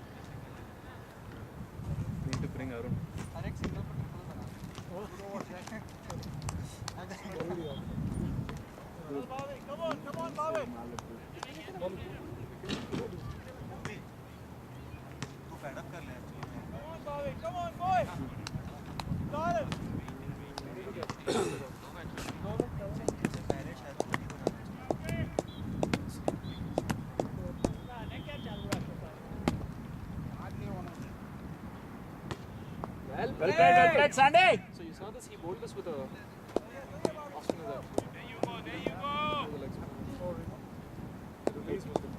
Need to bring Arun.
हर एक single पर triple बना तू paid up कर ले पहले शायद नहीं हो जाना
played, Sandy.
So you saw this? He bowled this with a. Austin is out.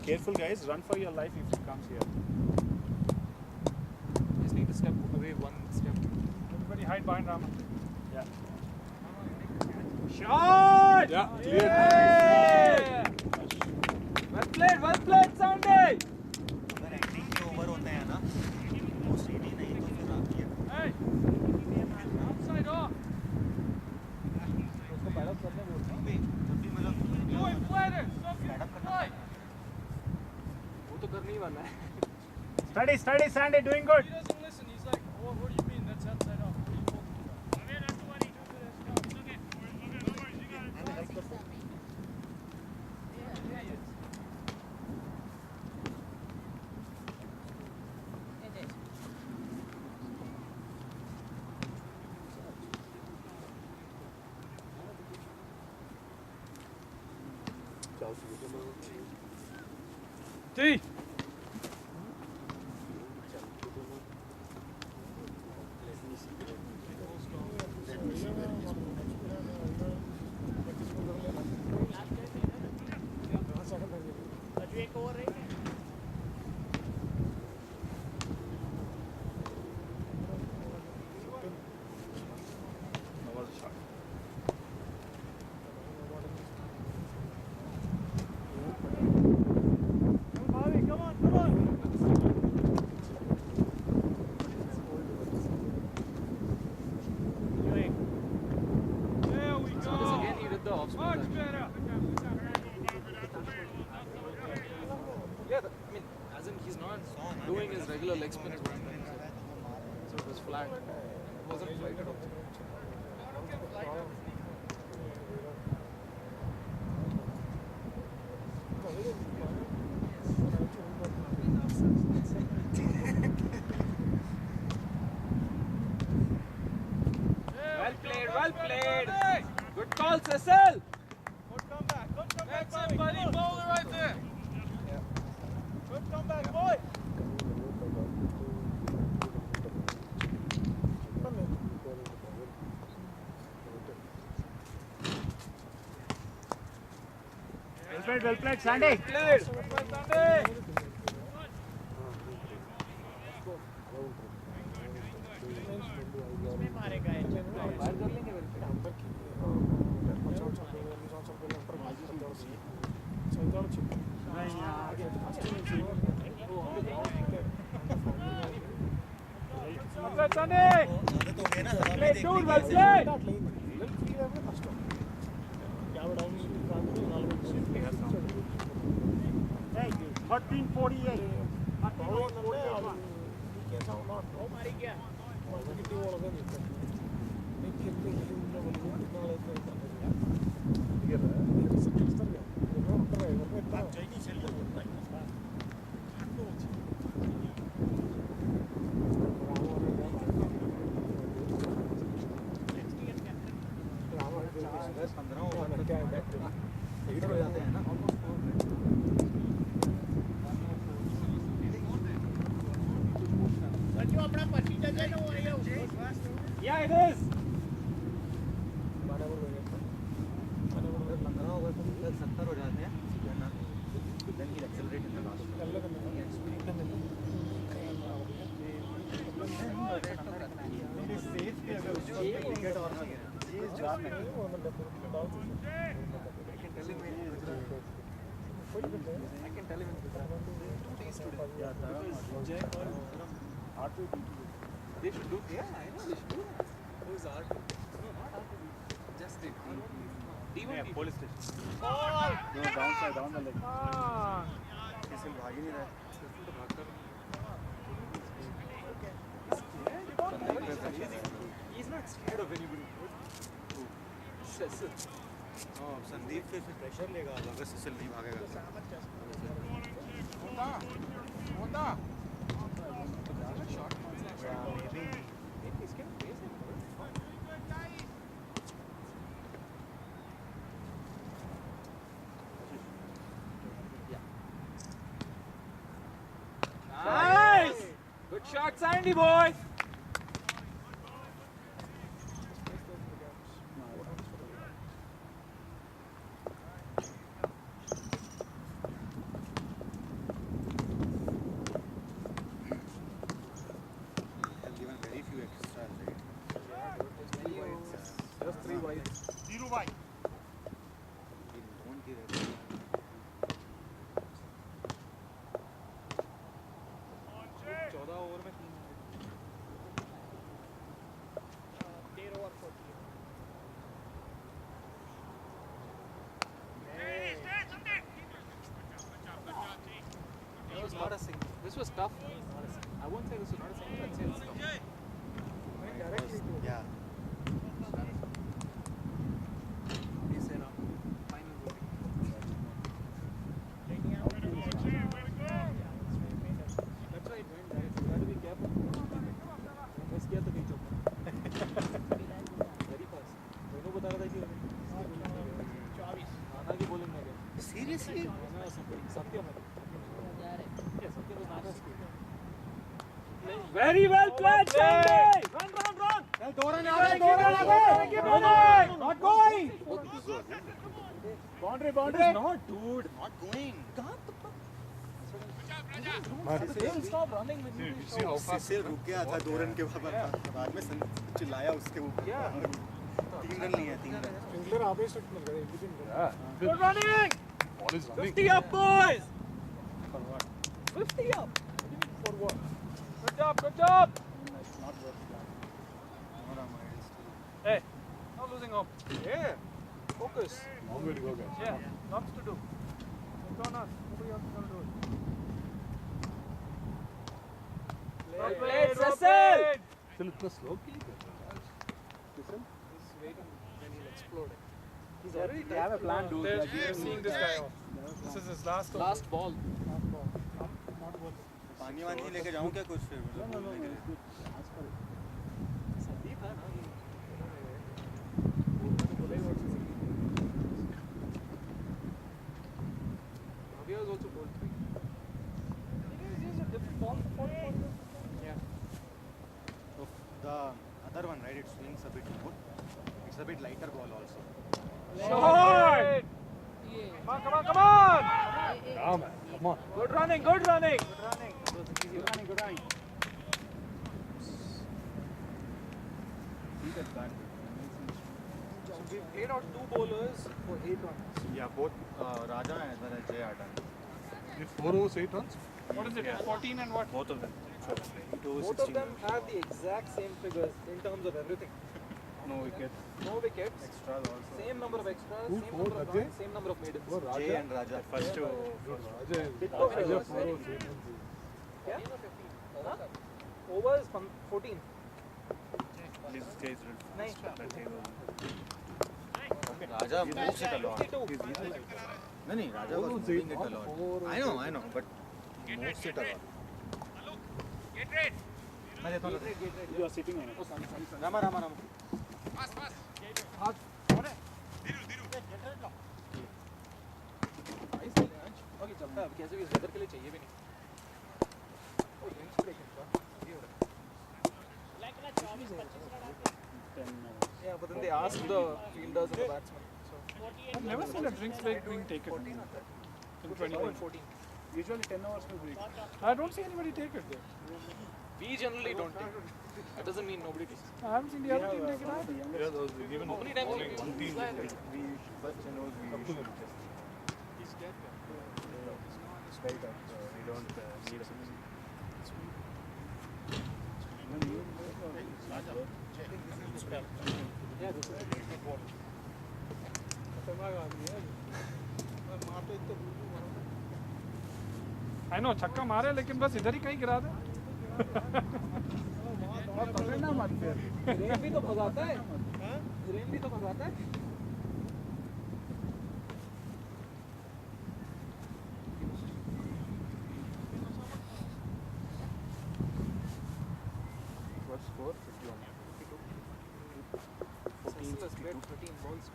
Careful, guys. Run for your life if it comes here.
Just need to step away one step.
Everybody hide behind Rama.
Yeah.
Shot.
Yeah.
Yeah. Well played, Sandy.
अगर ending के over होते हैं ना वो सीधी नहीं तो फिर आती है
Hey! Outside off!
जब भी मतलब
You inflated! Stop
paid up
getting
करना
fly!
वो तो करने ही वाला है.
Steady, Sandy. Doing good.
He doesn't listen. He's like, oh, what do you mean? That's outside off. What are you talking about?
D.
There we
So this
go!
again he did the off spin.
Much better!
Yeah, I mean, as in he's not doing his regular leg spins. So it was flat. It wasn't flight at all.
Well played. Good call, Cecil.
Good comeback, that's it, buddy. Bowler right there. Good comeback, boy.
Well played, Sandy.
Played. Sandy. Well played, Sandy. Played, dude. Well played.
1348.
Yeah, it is.
15 over तक 70 हो जाते हैं then he'll accelerate in the last wicket और ना गिरे
I can tell him in 2 days today. They should do. Yeah, I know they should do that. Who's R2? No, not R2. Just the D1.
Yeah, police station. No, downside, down the leg.
किसी भाग ही नहीं रहा
He's not scared of anybody. Cecil.
हाँ संदीप फिर pressure लेगा अगर Cecil नहीं भागेगा
Nice. Good shot, Sandy boy.
tough. I won't say this is not a sign, but I'd say it's tough.
Yeah.
They say now, final voting. That's why it went right. You got to be careful. Let's get the beach open. Very fast. मैंने बता रहा था कि आना की bowling में गया.
Seriously?
Satyam. Yeah, Satyam was not as good.
Very well played, Sandy.
Run, run, run.
Not going.
Boundary,
It
boundary.
is not, dude.
Not going.
Stop running when you
See how fast.
Cecil रुक गया था 2 run के बाद में चिल्लाया उसके ऊपर 3 run नहीं है 3 run
Good running.
Ball is running.
50 up, boys.
50 up. For what? Good job, good job. Hey, not losing hope. Yeah. Focus.
Long way to go, guys.
Yeah, lots to do. It's on us. Nobody else is going to do it.
Well played, Cecil.
Still इतना slow खेल रहे हैं.
He's waiting when he'll explode.
He's already
They have a plan, dude.
They're seeing this guy off. This is his last over.
Last ball.
पानी वानी लेके जाऊं क्या कुछ फिर
Sandeep है ना ये. Bhavya has also bowled 3.
He's a different ball.
Yeah.
the other one right it swings a bit more it's a bit lighter ball also
Short. Come on, come on, come on.
Yeah, man. Come on.
Good running, good running.
Good running.
So we played out 2 bowlers for 8 runs.
yeah both Raja as well as Jay are done
Did 4 overs 8 runs?
What is it? 14 and what?
Both of them.
Both of them have the exact same figures in terms of everything.
No wickets.
No wickets,
extras also
same number of extras,
Who
same
scored,
number of
Ajay?
runs, same number of maidens.
Jay and Raja
First two.
Ditto figures.
4 overs 8 runs.
Yeah? Huh? Overs 14.
Please chase it.
Nice.
Raja moves it a lot
52.
नहीं Raja was moving it a lot I know but moves it a lot मैं देता हूँ
You are sitting on it.
Rama
Okay, चलता है. अब कैसे भी इस weather के लिए चाहिए भी नहीं. Oh, drinks break है क्या? ये हो रहा है. Yeah, but then they ask the fielders and the batsmen. So
I've never seen a drinks break being taken.
14 आता है.
In
14.
Usually 10 hours per week.
I don't see anybody take it there.
We generally don't take it. That doesn't mean nobody takes it.
I haven't seen the other team take it either.
Yeah, those even
How many times have you
one
seen
team
this guy?
will take
we first knows we should just
straight up. We don't need a substitute.
Yeah, this is a good ball.
I know छक्का मारे लेकिन बस इधर ही कहीं गिरा दे.
पकड़ना मत फिर.
रेन भी तो भगाता है. रेन भी तो भगाता है.
What score? 51.
13 balls.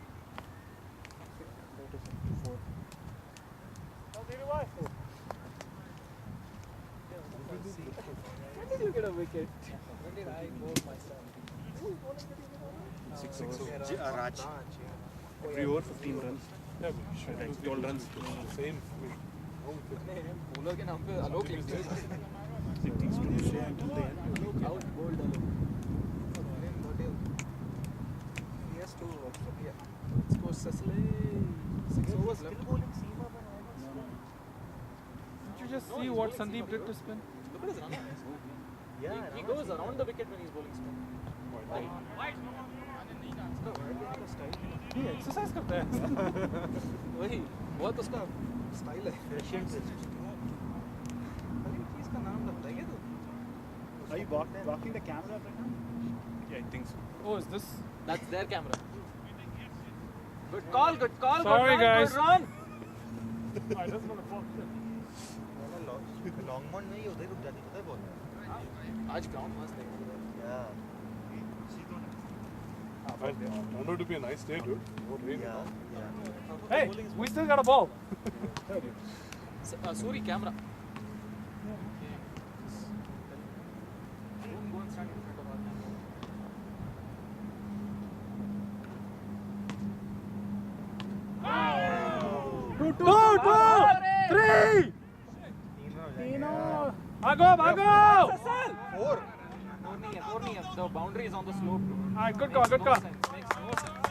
When did you get a wicket? When did I bowl myself? Who is bowling the
6 overs.
Raj
Every over 15 runs. Yeah, like 12 runs. Same.
bowler के नाम पे आलोक लिख दिया.
It needs to stay until the end.
Out bowled Alok. He has to score Cecil. 6 overs left.
Did you just see what Sandeep did to spin?
Look at his run. Yeah, he goes around the wicket when he's bowling spin.
He exercise करता है.
वही बहुत उसका style है. Rashid is
Are you blocking the camera right now?
Yeah, I think so.
Oh, is this? That's their camera.
Good call, good call.
Sorry,
good run,
guys.
Good run.
I just want to fall.
लॉन्गमॉन्ट में ही उधर रुक जाती पता है ball
आज ground मस्त है.
या
Turned out to be a nice day, dude. No rain at all.
Hey, we still got a ball.
Suri, camera. Don't go and stand in front of our camera.
2, 3. Bhago.
Four
Four nahi hai. The boundary is on the slope.
All right, good call, good call.
Makes no sense.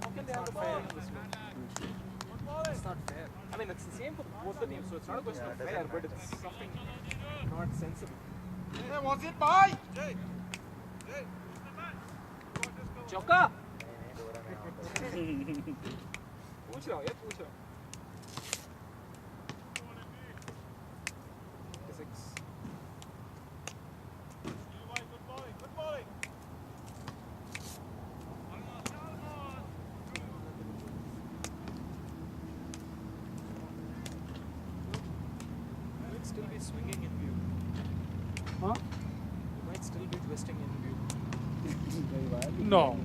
How can they have the fair on the slope? It's not fair. I mean, it's the same for both the teams, so it's not a question of fair, but it's something not sensible. Chauka! पूछ रहा हूँ. 6. Might still be swinging in view.
Huh?
You might still be twisting in view.
No.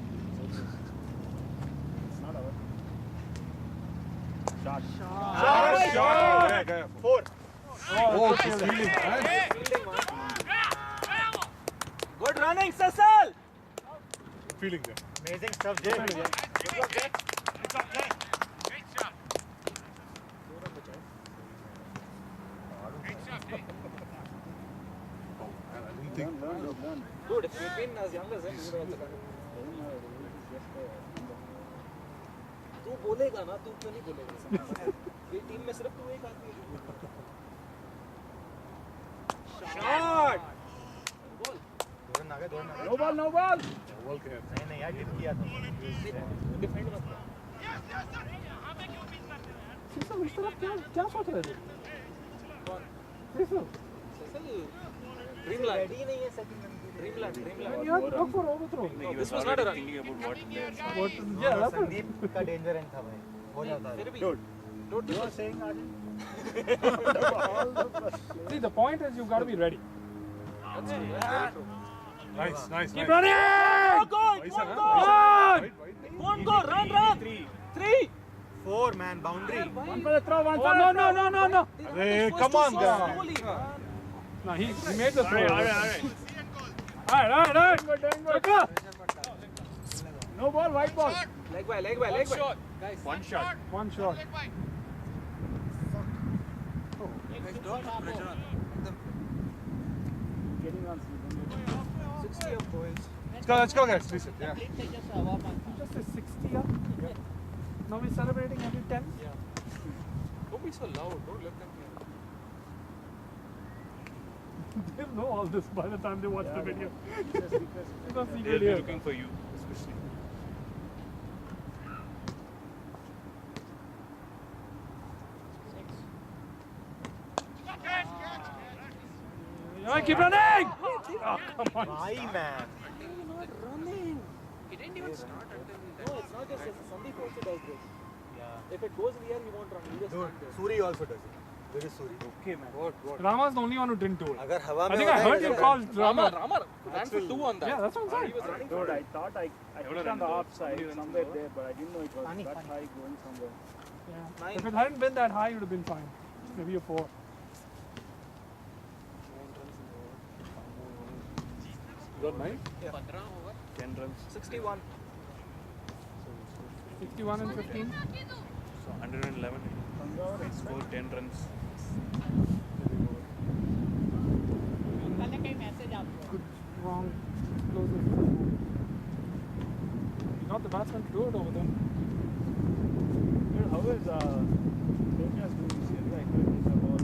It's not over. Shot.
Four
Oh, she's feeling.
Good running, Cecil.
Feeling there.
Amazing stuff J
Oh, man, I didn't think.
Learn.
Dude, if you'd been as young as him, you would have also done it. तू बोलेगा ना, तू क्यों नहीं बोलेगा? ये team में सिर्फ तू एक आदमी है.
Shot.
Goal.
दोरन आ गए
No ball.
Ball के है.
नहीं यार डिप किया था
Defend मत कर.
Cecil, इस तरफ क्या सोच रहे थे?
कौन?
Cecil,
Cecil, Dreamland.
रेडी नहीं है second
Dreamland.
you have to look for overthrow.
No, this was not a run.
Yeah, that's it.
Sandeep का डेंजर एंड था भाई हो जाता है
फिर भी.
Dude,
Don't
you are saying Arjun?
See, the point is you've got to be ready.
That's true. That's very true.
Nice.
Keep running!
Goal.
Nice,
One
huh?
goal.
Right.
One goal. Run. 3.
Four man boundary
One for the throw, one for the throw. No.
Hey, come on, guys.
Slowly, man.
No, he made the throw. All right. Good. No ball, white ball.
Leg by. Guys.
One shot.
One shot.
Getting on
60 up, boys.
Let's go, guys. Listen. Yeah.
Just a 60 up. Now we're celebrating every 10.
Yeah. Don't be so loud. Don't let them hear.
They'll know all this by the time they watch the video. It's not secret
They'll be
here.
looking for you, especially.
Keep running! Oh, come on.
भाई man
He didn't even start until. No, it's not just this. Sandeep also does this. If it goes in the air, he won't run. He just
Dude,
stand there.
Suri also does it. There is Suri.
Okay, man.
Rama's the only one who didn't do it.
अगर हवा
I
में
think I heard you call Rama.
Rama ran for 2 on that.
Yeah, that's what I'm saying.
He was running
Dude,
for
I thought I hit on the offside somewhere there, but I didn't know it was that high going somewhere.
Yeah. If it hadn't been that high, it would have been fine. Maybe a 4.
You got 9?
10 runs. 61.
61 and 15.
So 111. I scored 10 runs.
Good, wrong, closer. You got the batsman to do it over there.
Dude, how is Vegas doing this year? Like, he's about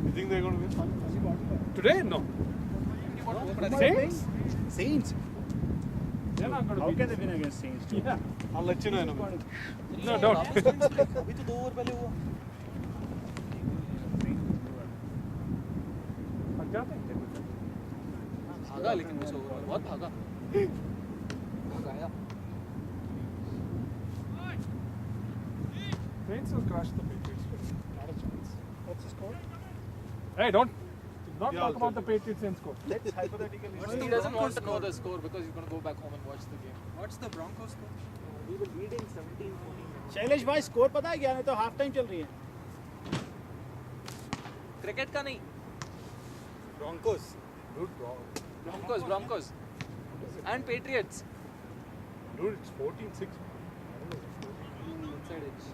You think they're going to win?
Today? No. Saints?
Saints.
They're not going to
How
beat
can they win against Saints? Dude?
Yeah.
I'll let you know in a minute.
No doubt.
अभी तो 2 over पहले हुआ.
क्या थे?
भागा लेकिन उस over में बहुत भागा भगाया
Saints will crush the Patriots. Not a chance. What's the score? Hey, don't talk about the Patriots and score.
Let's hypothetically.
he doesn't want to know the score because he's going to go back home and watch the game.
What's the Broncos score?
We were leading 17-14.
Shailesh भाई score पता है क्या? नहीं तो half time चल रही है.
Cricket का नहीं
Broncos.
Broncos and Patriots
Dude, it's 14-6.
inside edge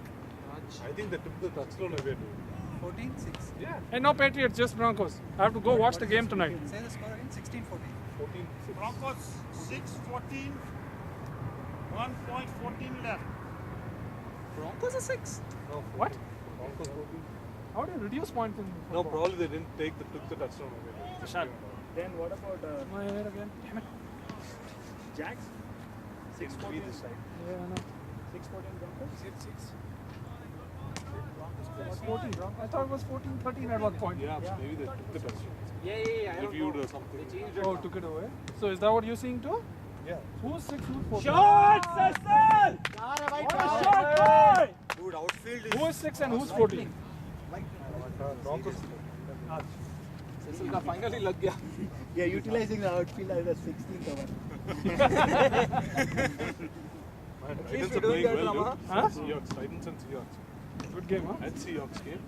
Raj.
I think they took the touchdown away, dude.
14-6.
Yeah.
Hey, no Patriots, just Broncos. I have to go watch the game tonight.
Say the score again. 16-14.
14-6.
Broncos 6-14. 1.14 left.
Broncos are 6
What?
Broncos 14.
How do you reduce points in
No,
football?
probably they didn't took the touchdown away.
Then what about
My head again. Damn it.
Jags? 6-14 this side.
Yeah, I know.
6-14 Broncos?
14, bro. I thought it was 14-13 at one point.
Yeah, maybe they took the touchdown.
yeah I don't
Reviewed
know
or something.
they changed it
Oh, took it away. So is that what you're seeing too?
Yeah.
Who's 6? Who's 14?
Shot, Cecil! Shot, boy!
Dude, outfield is.
Who is 6 and who's 14?
Broncos.
Cecil का finally लग गया
Yeah, utilizing the outfield as a 16th over.
Titans are
doing
playing
that,
well,
Rama.
dude.
Huh?
Seahawks, Titans and Seahawks.
Good game, huh?
And Seahawks game.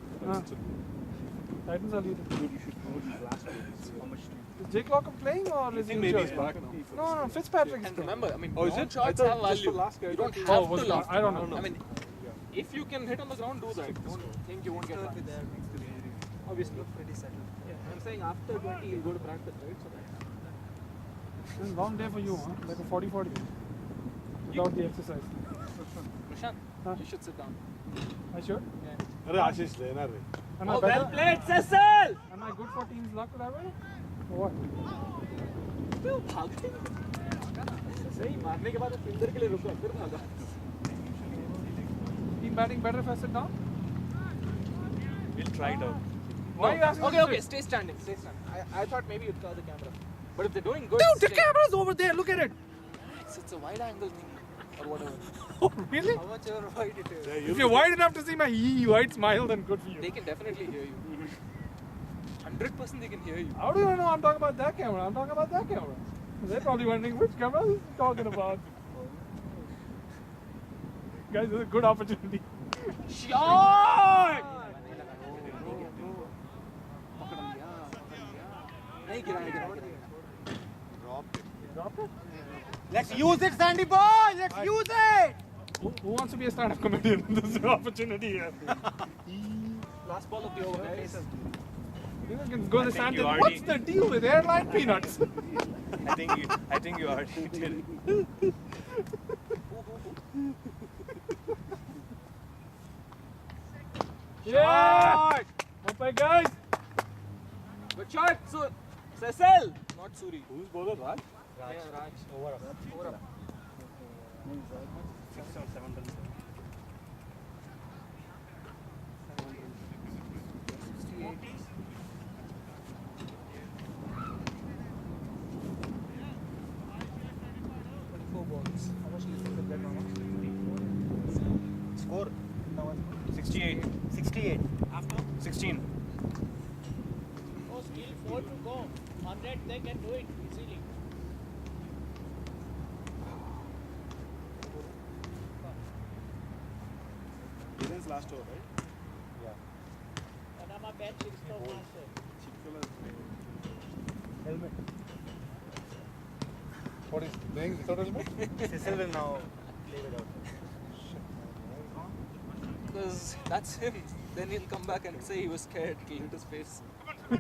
Titans are leading.
Dude, you should know these last games. How much time?
Is Jake Lockham playing or
I
is he
think maybe he's
injured?
back now.
No, Fitzpatrick is
and
playing.
remember I mean
Oh, is
long
it? I
shots
thought
have
just the
value
last guy.
you don't
Oh,
have
was
to
it?
laugh
I don't know.
I mean if you can hit on the ground do that don't think you won't get
With
runs
their next to the injury.
obviously
Look pretty settled.
I'm saying after 20 you'll go to practice right so that
This is a long day for you, huh? Like a 40-40. Without the exercise.
Prashant
Huh?
you should sit down
I should?
अरे आशीष लेना रे.
Am I
Oh, well
better?
played, Cecil!
Am I good for teams luck that way? Or what?
क्यों भागते हैं? सही मारने के बाद फील्डर के लिए रुका फिर भागा
Team batting better if I sit down?
We'll try it out.
Why are you asking
okay
me to
okay
sit?
stay standing I thought maybe you'd cover the camera but if they're doing good
Dude, the
stay.
camera's over there. Look at it.
It's a wide angle thing or whatever
Oh, really?
How much ever wide it is?
If you're wide enough to see my wide smile, then good for you.
they can definitely hear you 100% they can hear you
How do you know I'm talking about that camera? I'm talking about that camera. They're probably wondering which camera is he talking about. Guys, this is a good opportunity.
Shot!
नहीं गिरा
Dropped it?
Let's use it, Sandy boy! Let's use it!
Who wants to be a stand-up comedian? This is an opportunity here.
last ball of the over guys
You can go to stand
you
What's
already-
the deal with airline peanuts?
I think you already did.
Yeah! Okay, guys.
good shot Cecil not Suri
Who's bowler? Raj?
yeah Raj over up
6 or 7 runs.
Score.
68.
68.
16.
Oh, still 4 to go. 100, they can do it easily.
Dylan's last over, right?
Panama bench is so master.
Helmet.
What is playing without helmet?
Cecil will now play without.
because that's him then he'll come back and say he was scared he'll hit his face oh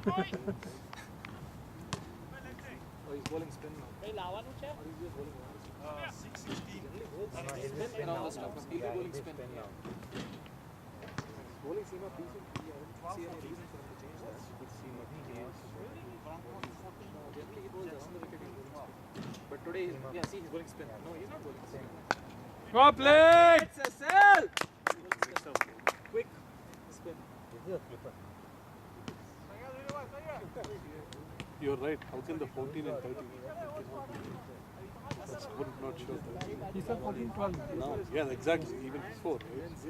he's bowling spin now
Hey, લાવવાનું છે?
or he's just bowling one
He'll be
spin around the stump he'll be bowling spin now bowling seam up decent I don't see any reason for him to change that generally he bowls around the wicket in bowling spin but today yeah see he's bowling spin no he's not bowling spin
Well played!
Cecil quick spin
This is a flipper.
right. How can the 14 and 13? That's not sure.
He said 14-12.
No, yeah, exactly. Even before.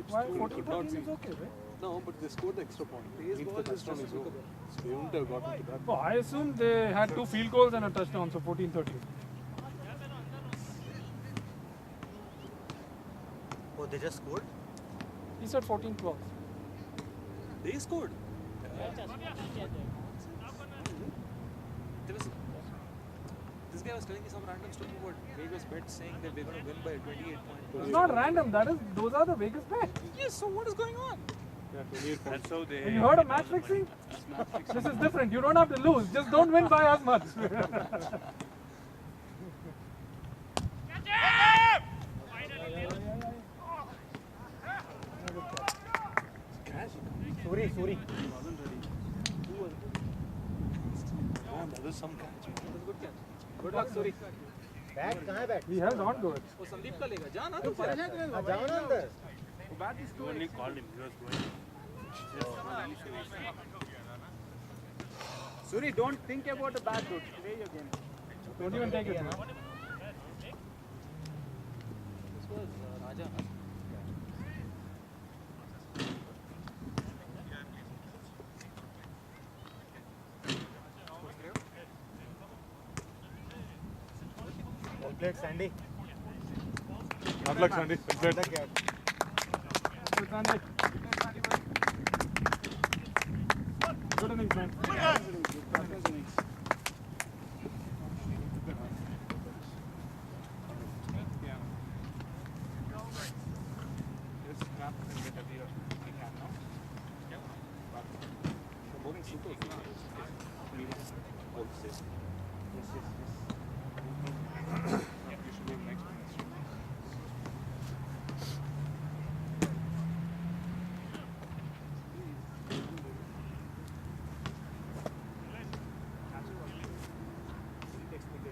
Why
It could not
14-13
be.
is okay, right?
No, but they scored the extra point. Means the touchdown is over. So they wouldn't have gotten to that.
Oh, I assume they had 2 field goals and a touchdown, so 14-13.
Oh, they just scored?
He said 14-12.
They scored. There was, this guy was telling me some random story about Vegas bet saying that they're going to win by 28 points.
It's not random. Those are the Vegas bets.
Yes, so what is going on?
Yeah, 28 points.
That's how they.
You heard of match fixing? This is different. You don't have to lose. Just don't win by as much.
Suri.
Man, that is some catch.
Good catch. Good luck, sorry.
Back, कहाँ है back?
He held on to it.
वो संदीप का लेगा जा ना तू परे जा
हाँ, जाओ ना अंदर.
You only called him. He was going.
Suri, don't think about the bad dude. Play your game.
Don't even take it.
This was Raja.
Well played, Sandy.
Good luck, Sandy.
Good luck, yaar.
Good innings, man.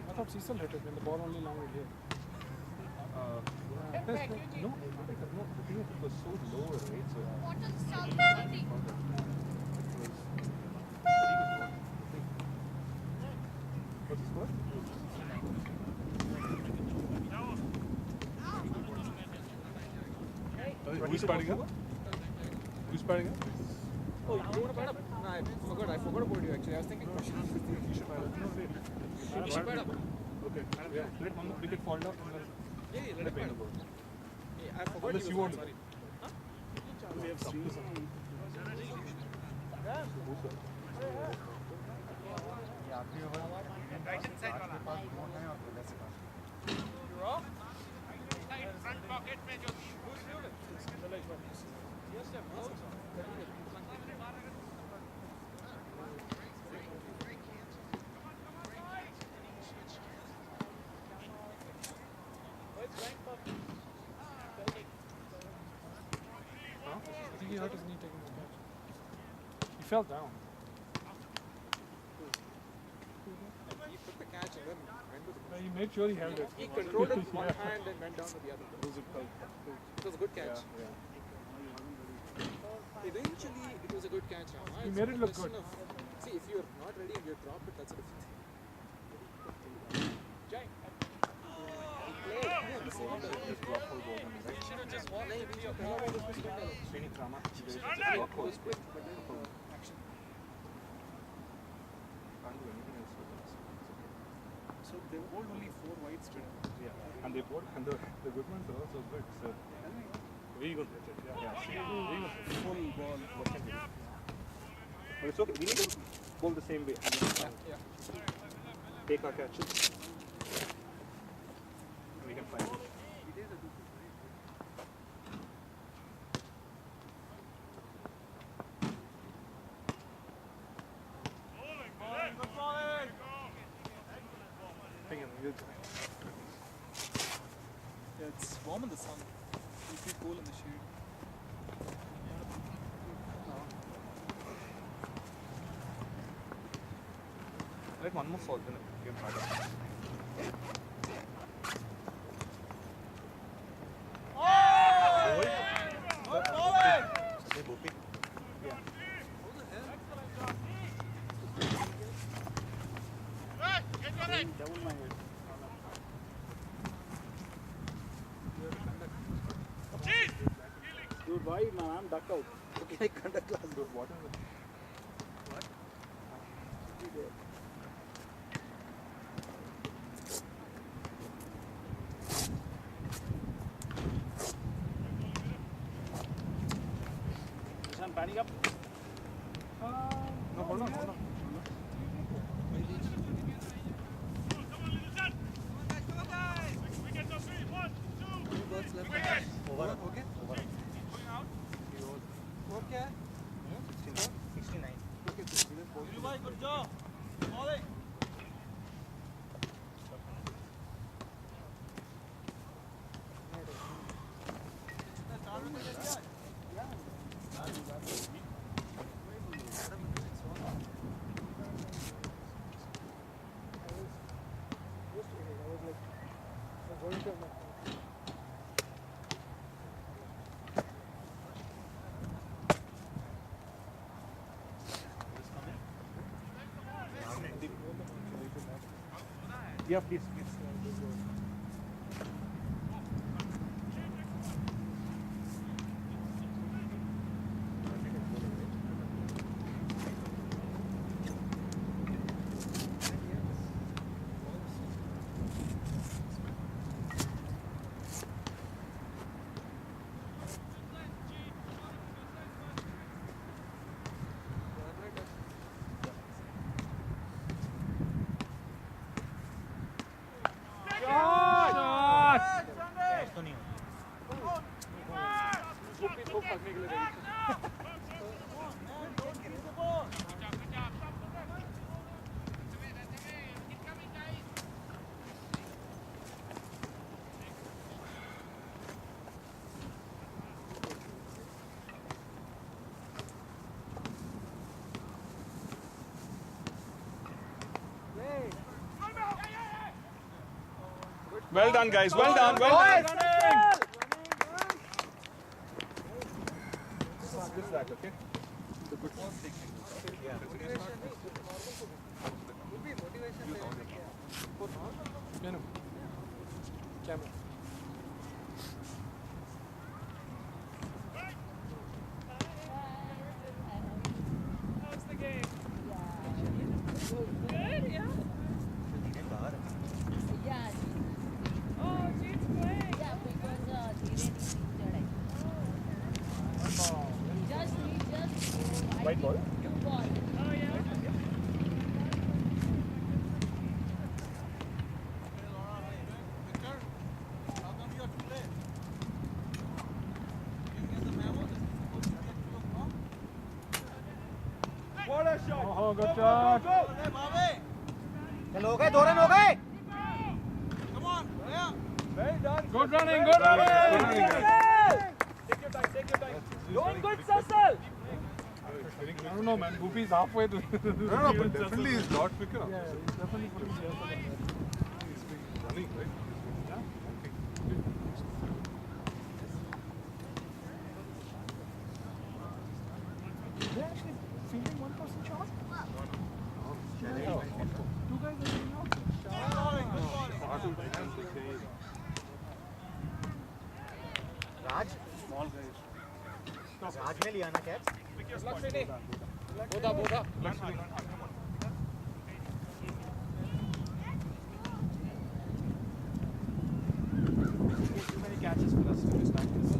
I thought Cecil hit it when the ball only landed here. No,
The thing is, it was so low, right? So
What is salty?
what's the score?
Who's batting up? Who's batting up?
Oh, you don't want to bat up? No, I forgot about you actually. I was thinking Kushi.
You should bat up.
You should bat up.
Okay.
Yeah, let one more wicket fall down.
Yeah, let it bat up. Yeah, I forgot
Unless
he
you
was
want
not,
to.
sorry.
You're off? I think he hurt his knee taking the catch. He fell down.
He took the catch and then went to the.
He made sure he held it.
He controlled it with one hand and went down to the other. It was a good catch. Eventually, it was a good catch. Rama.
He
It's
made
a
it look
question
good.
Of, see, if you're not ready and you drop it, that's a different thing. Jai. He played. Yeah, the same way.
Just drop whole ball.
He should have just won. Nahi, बीच में पहला ball उसमें spin डाला.
Srini Krama.
It was quick, but then action.
Can't do anything else with this.
So they bowled only 4 wides today.
Yeah, and they bought, and the good ones are also good. So
Very good.
Full ball.
but it's okay. We need to bowl the same way.
Yeah.
Take our catches. We can find it.
Yeah, it's warm in the sun. You feel cool in the shade.
Let one more fall, then we can find out.
Hey, Bopi.
Dude, why man? I'm ducked out.
Okay, conduct class, dude. What is it?
Ishan, panning up.
No, hold on.
Over.
Okay.
What क्या है? 69.
Good job. Bowling.
Yeah, please.
Well done, guys. Well done. Well done.
This rack, okay?
Camera. How's the game? Good, yeah.
Yeah,
Oh, Jeet's playing.
yeah, because just
White ball.
two ball.
Oh, yeah.
What a shot.
Oh, good shot.
चलो हो गए 2 run हो गए.
Well done.
Good running, good running.
Take your time, take your time. Doing good, Sassal.
I don't know, man. Goopy is halfway to.
No, but definitely he's not quick enough.
Yeah, he's definitely putting the effort in.
He's been running, right?
They're actually fielding one person shot? Two guys are doing out.
Raj
Small guys.
राज ने लिया ना catch.
Lakshmi. Bodha.
Too many catches for us in this practice.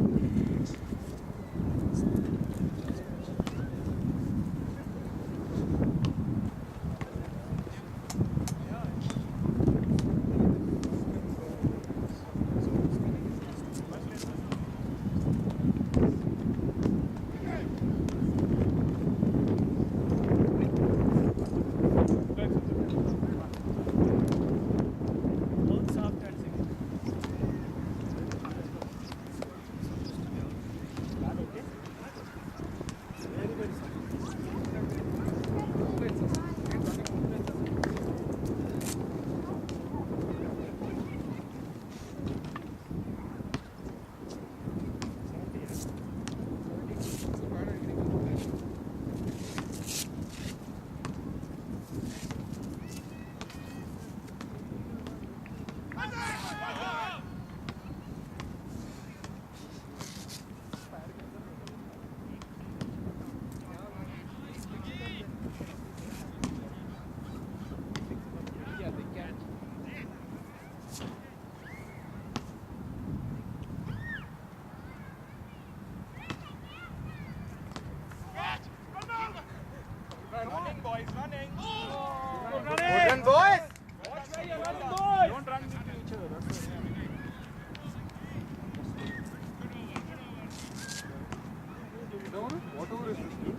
What over is this, dude?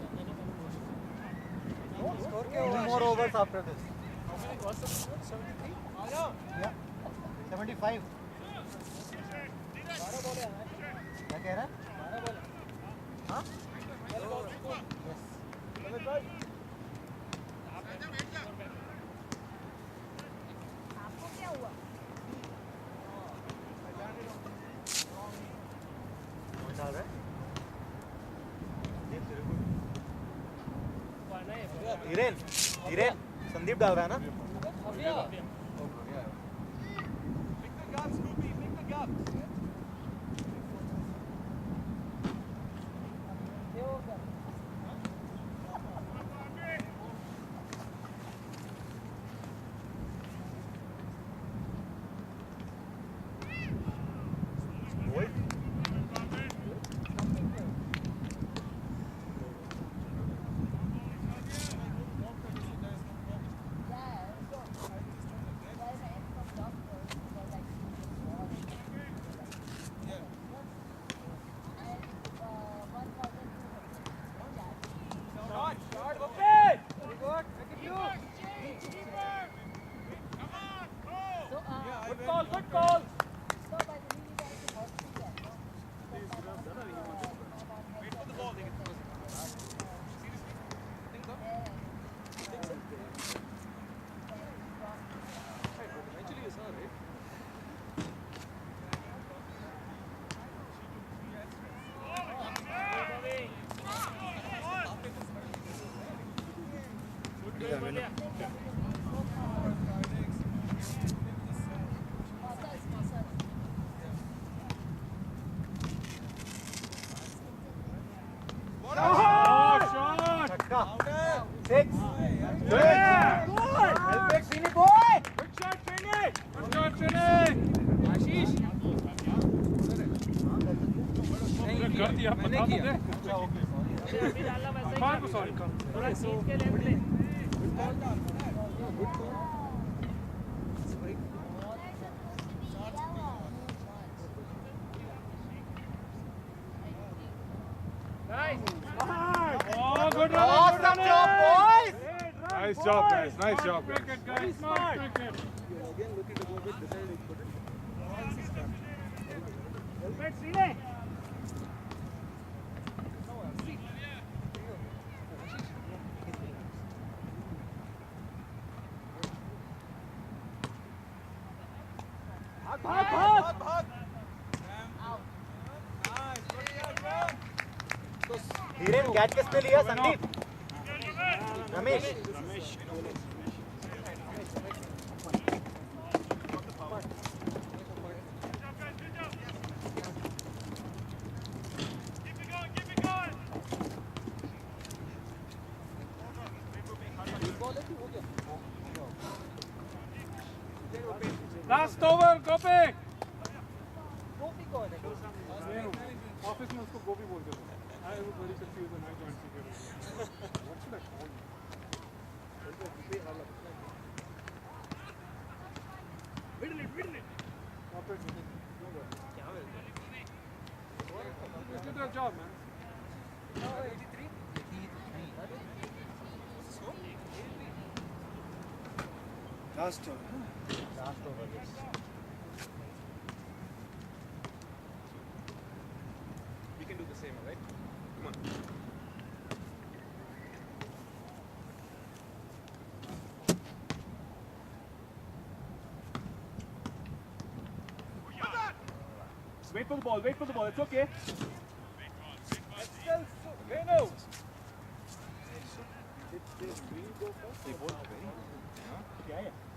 Two more overs after this.
How many was the score? 73?
Yeah. 75. क्या कह रहा है? हाँ?
आपको क्या हुआ?
कौन डाल रहा है? धीरेन, धीरेन, संदीप डाल रहा है ना?
Nice job, guys. Nice job.
Very smart. Helmet, Sine.
Dhiren catch किसने लिया? Sandeep, Ramesh.
Last over, Gopi.
Office में उसको गोभी बोलते थे. I was very confused when I joined security. What should I call him? Middle it. Operator. You did your job, man.
Last over.
We can do the same, right? Come on.
Wait for the ball. It's okay.
They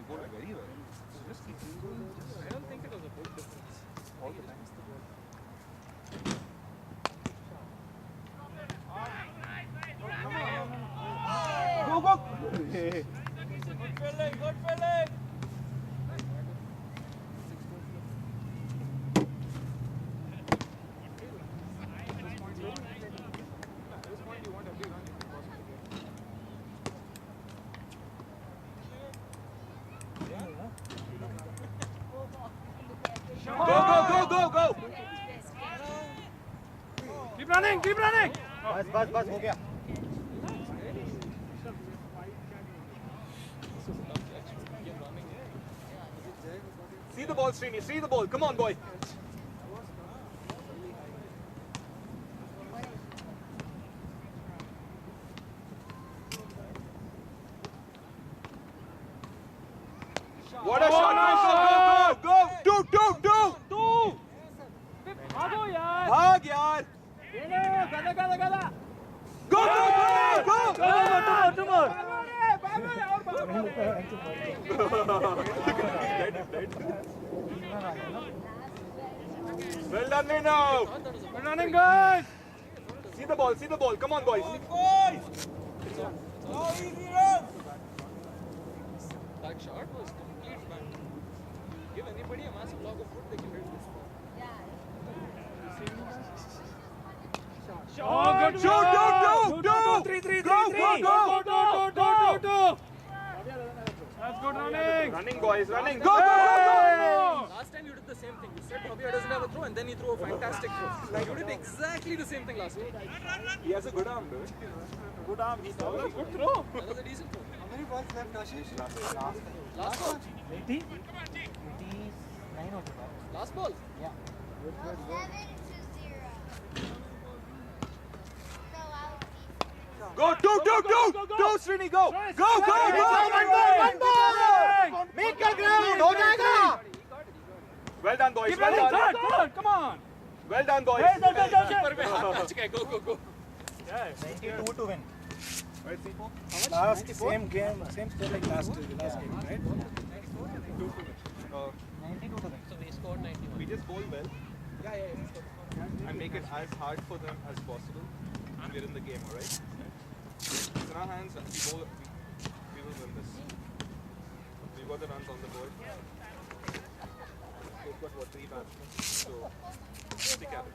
bowled very well. Just keep
I don't think it was a big difference.
all the time.
Good feeling. running, keep running.
बस हो गया.
See the ball, Srini. See the ball. Come on, boy. What a shot! Go! Do!
भागो यार.
Bhag, yaar!
गदा.
Go!
Two more.
Well done, Nino.
We're running, guys.
See the ball. Come on, boys.
That shot was complete fun. Give anybody a massive block of wood, they can hit this ball.
Oh, good
Shoot, do.
3.
Go.
That's good running.
Running, boys, running. Go.
Last time you did the same thing. You said Bhavya doesn't have a throw and then he threw a fantastic throw. Like you did exactly the same thing last time.
He has a good arm, dude.
Good arm. He's all
Good throw. That was a decent throw.
How many balls left, Ashish?
Last ball.
89 होता है.
Last ball.
7-0.
Go, Srini, go. Go.
One ball.
Make your ground. हो जाएगा.
Well done, boys.
Keep
Well
running.
done.
Third. Come on.
Well done, boys.
Keeper पे हाथ touch गया. Go.
92 to win.
last same game, same score like last game, right?
92 to win.
So we scored 91.
We just bowl well and make it as hard for them as possible. We're in the game, alright? It's in our hands. We will win this. We've got the runs on the board. We've got 3 batsmen, so stick at it.